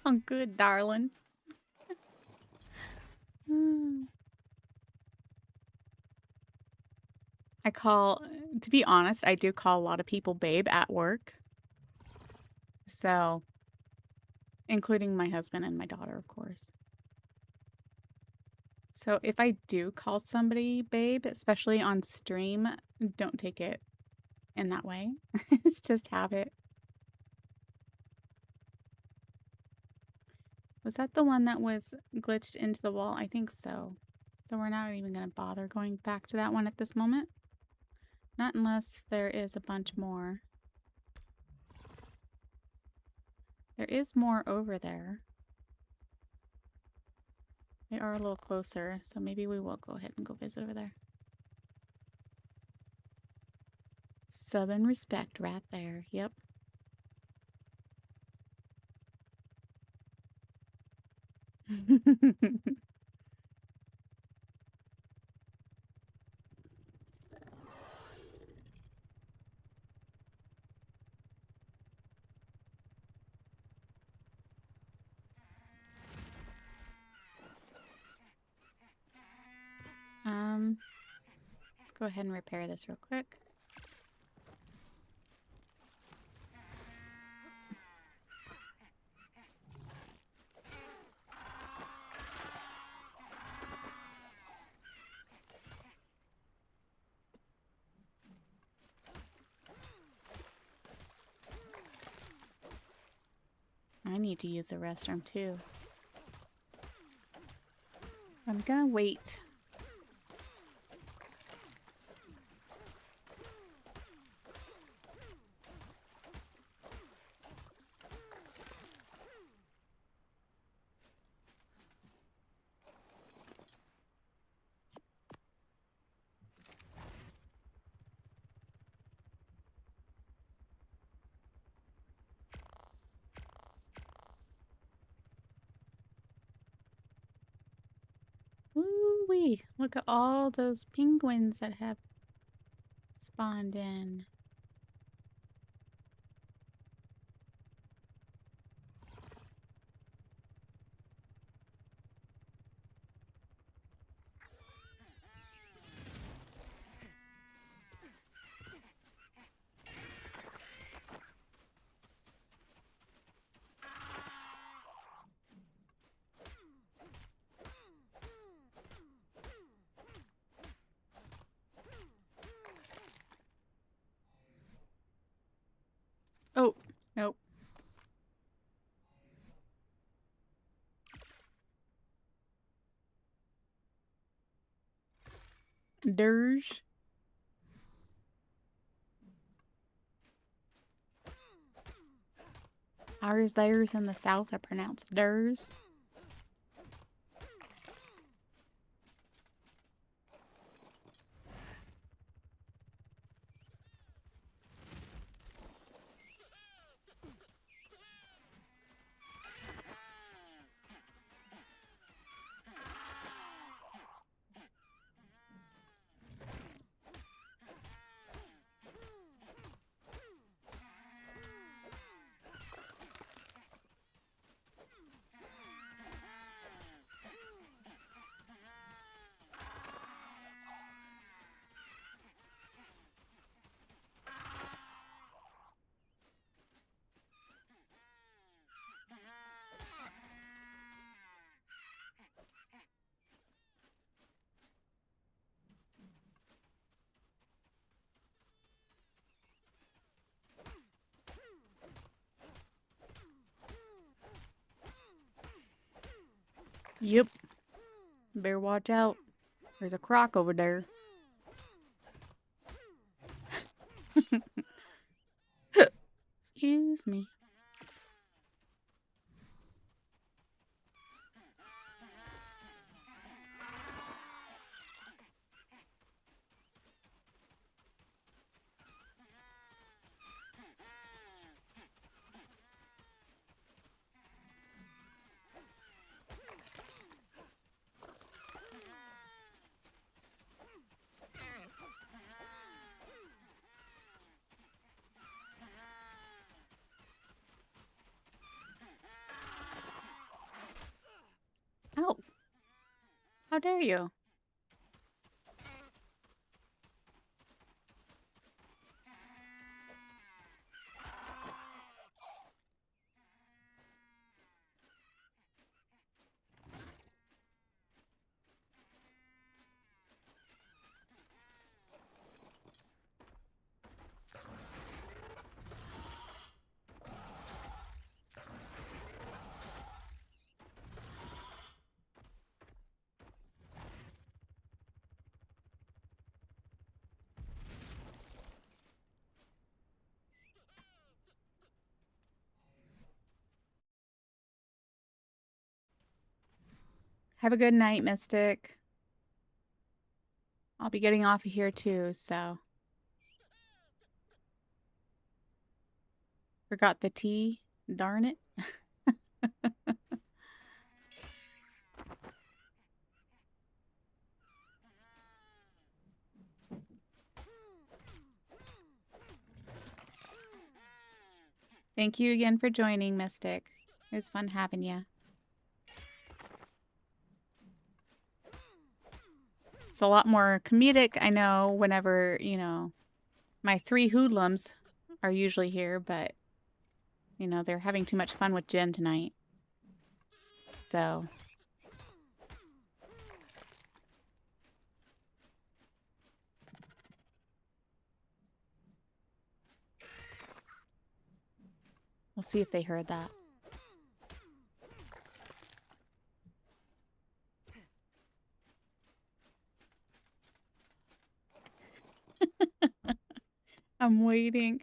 Oh, good, darling. To be honest, I do call a lot of people babe at work. So, including my husband and my daughter, of course. So if I do call somebody babe, especially on stream, don't take it in that way. It's just habit. Was that the one that was glitched into the wall? I think so. So we're not even going to bother going back to that one at this moment. Not unless there is a bunch more. There is more over there. They are a little closer, so maybe we will go ahead and go visit over there. Southern respect right there. Yep. Let's go ahead and repair this real quick. I need to use the restroom too. I'm gonna wait. Wee-wee. Look at all those penguins that have spawned in. Oh, nope. Dirge. Ours, theirs in the south are pronounced ders. Yep. Better watch out. There's a croc over there. Excuse me. Oh, how dare you? Have a good night, Mystic. I'll be getting off of here too, so. Forgot the tea. Darn it. Thank you again for joining, Mystic. It was fun having you. It's a lot more comedic, I know, whenever, you know, my 3 hoodlums are usually here, but, you know, they're having too much fun with Jen tonight. So. We'll see if they heard that. I'm waiting.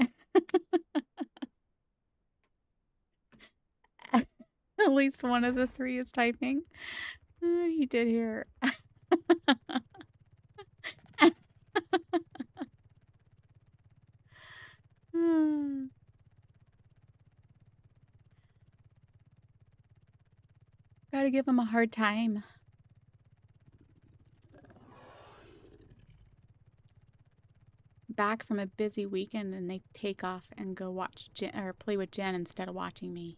At least one of the 3 is typing. He did hear. Gotta give him a hard time. back from a busy weekend and they take off and go watch Jen, or play with Jen instead of watching me.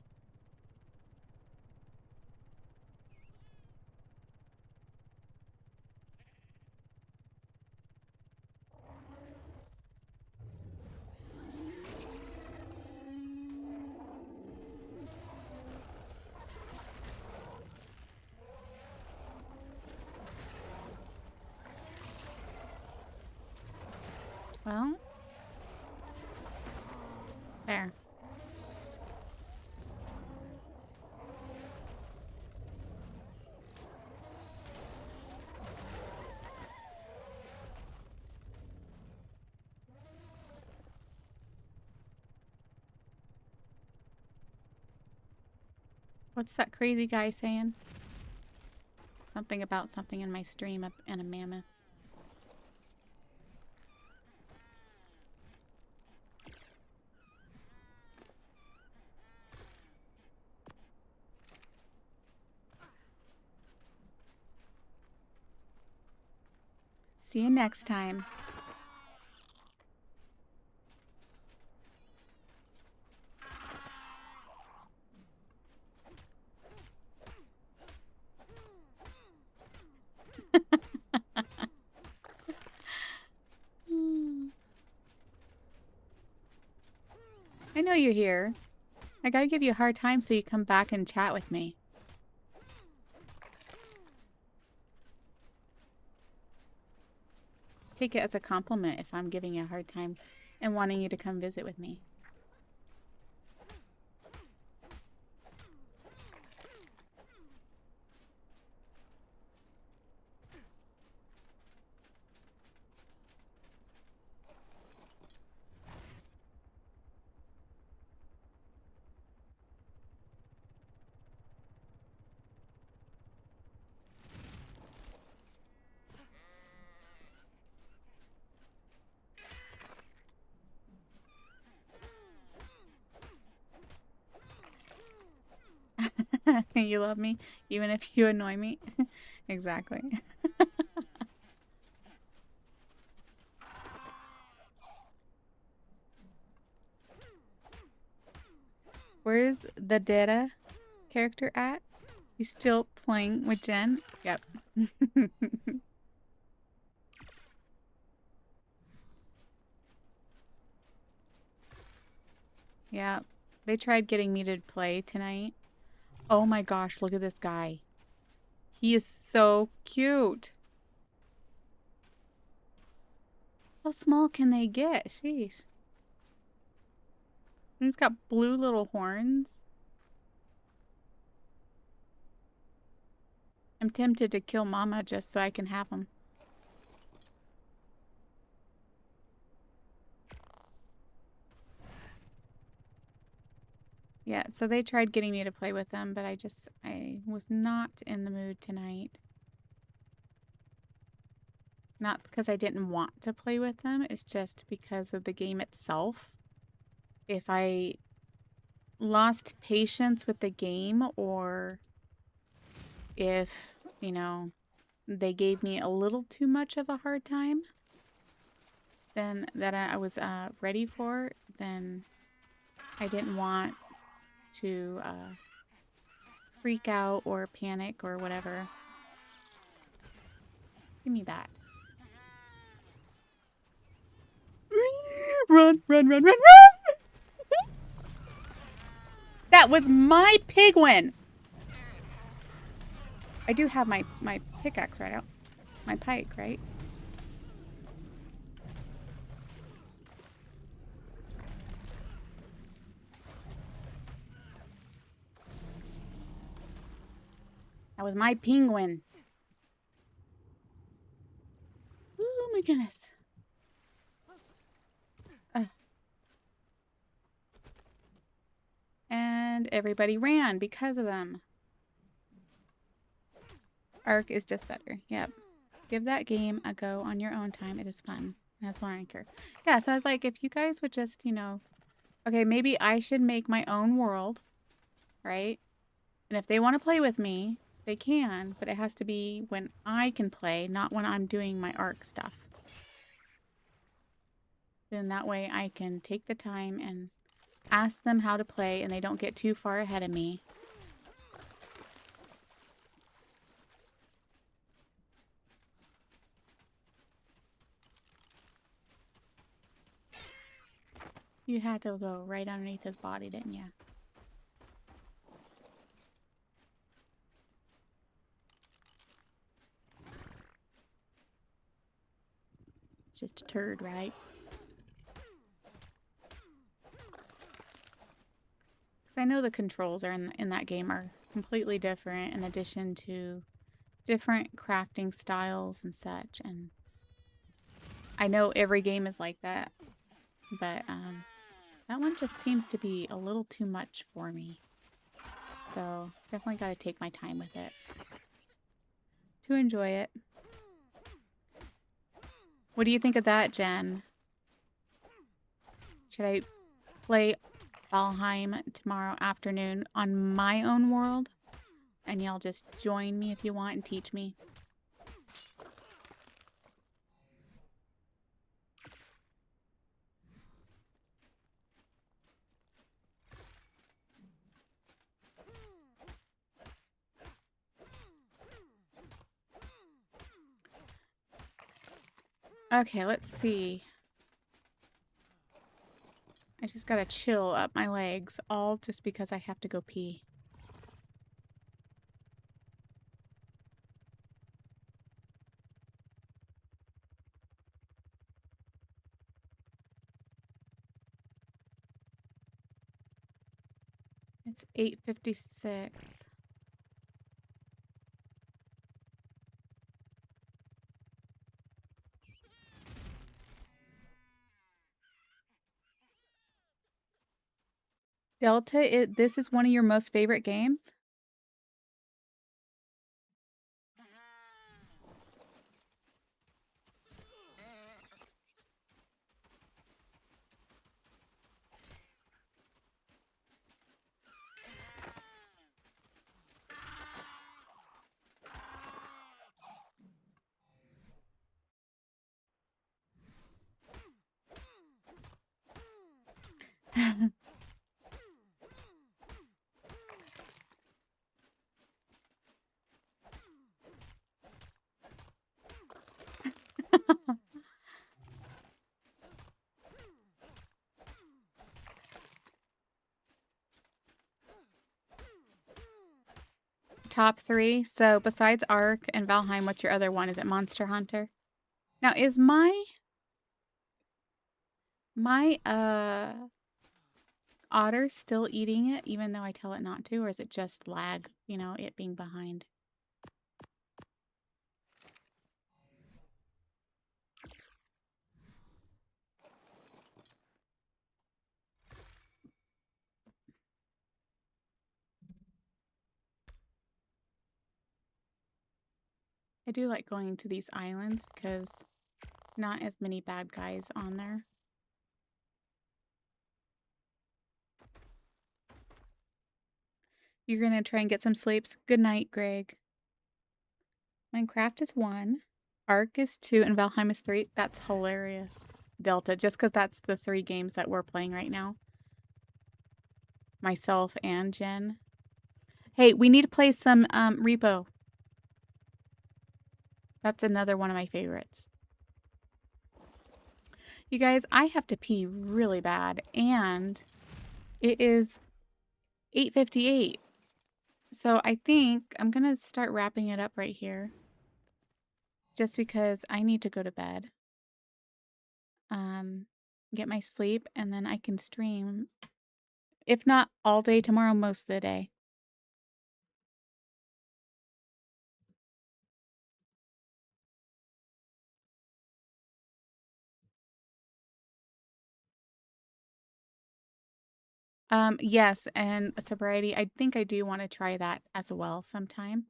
Well, there. What's that crazy guy saying? Something about something in my stream up and a mammoth. See you next time. I know you're here. I gotta give you a hard time so you come back and chat with me. Take it as a compliment if I'm giving you a hard time and wanting you to come visit with me. You love me even if you annoy me. Exactly. Where's the Data character at? He's still playing with Jen? Yep. Yeah. They tried getting me to play tonight. Oh my gosh, look at this guy. He is so cute. How small can they get? Sheesh. And he's got blue little horns. I'm tempted to kill Mama just so I can have him. Yeah, so they tried getting me to play with them, but I was not in the mood tonight. Not because I didn't want to play with them, it's just because of the game itself. If I lost patience with the game, or if, you know, they gave me a little too much of a hard time than that I was ready for, then I didn't want to freak out or panic or whatever. Give me that. Run, run, run, run, run! That was my penguin! I do have my pickaxe right out. My pike, right? That was my penguin. Oh my goodness. And everybody ran because of them. Ark is just better. Yep. Give that game a go on your own time. It is fun. It has one anchor. Yeah, so I was like, if you guys would just, you know, okay, maybe I should make my own world, right? And if they want to play with me, they can, but it has to be when I can play, not when I'm doing my Ark stuff. Then that way I can take the time and ask them how to play and they don't get too far ahead of me. You had to go right underneath his body, didn't you? It's just a turd, right? Because I know the controls are in that game are completely different in addition to different crafting styles and such. And I know every game is like that, but that one just seems to be a little too much for me. So definitely got to take my time with it to enjoy it. What do you think of that, Jen? Should I play Valheim tomorrow afternoon on my own world? And y'all just join me if you want and teach me. Okay, let's see. I just gotta chill up my legs, all just because I have to go pee. It's 8:56. Delta, this is one of your most favorite games? Top 3. So besides Ark and Valheim, what's your other one? Is it Monster Hunter? Now, is my otter still eating it even though I tell it not to, or is it just lag, it being behind? I do like going to these islands because not as many bad guys on there. You're gonna try and get some sleeps. Good night, Greg. Minecraft is 1, Ark is 2, and Valheim is 3. That's hilarious. Delta, just because that's the 3 games that we're playing right now. Myself and Jen. Hey, we need to play some Repo. That's another one of my favorites. You guys, I have to pee really bad, and it is 8:58. So I think I'm going to start wrapping it up right here. Just because I need to go to bed. Get my sleep, and then I can stream. If not all day tomorrow, most of the day. Yes, and sobriety. I think I do want to try that as well sometime.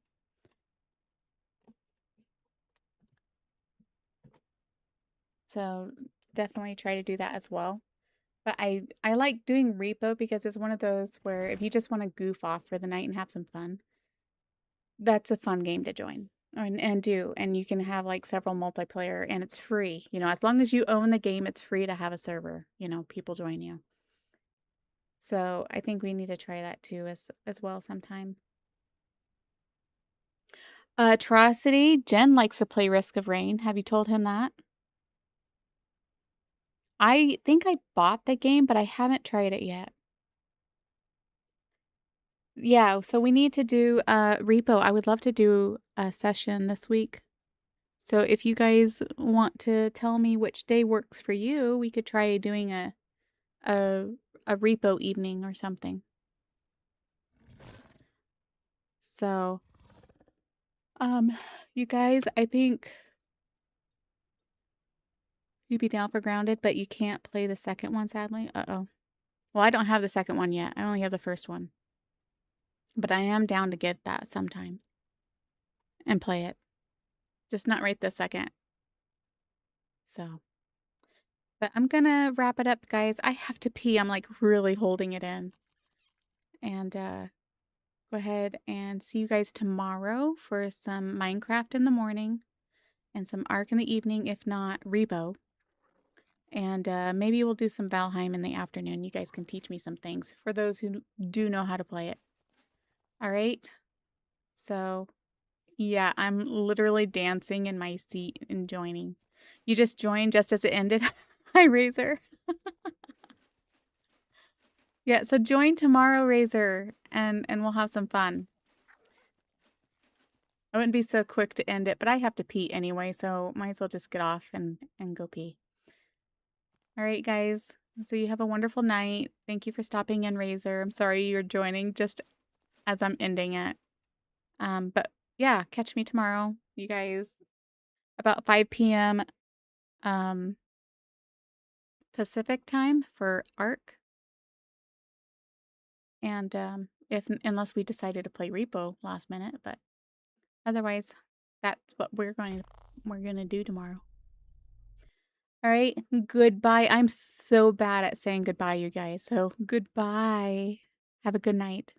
So definitely try to do that as well. But I like doing repo because it's one of those where if you just want to goof off for the night and have some fun, that's a fun game to join. And do, and you can have like several multiplayer and it's free. You know, as long as you own the game, it's free to have a server, you know, people join you. So I think we need to try that too as well sometime. Atrocity, Jen likes to play Risk of Rain. Have you told him that? I think I bought the game, but I haven't tried it yet. Yeah, so we need to do repo. I would love to do a session this week. So if you guys want to tell me which day works for you, we could try doing a a repo evening or something. So, you guys, I think you'd be down for Grounded, but you can't play the second one, sadly. Uh-oh. Well, I don't have the second one yet. I only have the first one. But I am down to get that sometime and play it. Just not right this second. So, but I'm gonna wrap it up, guys. I have to pee. I'm like really holding it in. And go ahead and see you guys tomorrow for some Minecraft in the morning and some Ark in the evening, if not Rebo. And maybe we'll do some Valheim in the afternoon. You guys can teach me some things for those who do know how to play it. All right. So, yeah, I'm literally dancing in my seat and joining. You just joined just as it ended. Hi, Razor. Yeah, so join tomorrow, Razor, and we'll have some fun. I wouldn't be so quick to end it, but I have to pee anyway, so might as well just get off and go pee. All right, guys. So you have a wonderful night. Thank you for stopping in, Razor. I'm sorry you're joining just as I'm ending it. But yeah, catch me tomorrow, you guys, about 5 p.m. Um, Pacific time for Arc. And if unless we decided to play Repo last minute, but otherwise, that's what we're gonna do tomorrow. All right, goodbye. I'm so bad at saying goodbye, you guys. So goodbye. Have a good night.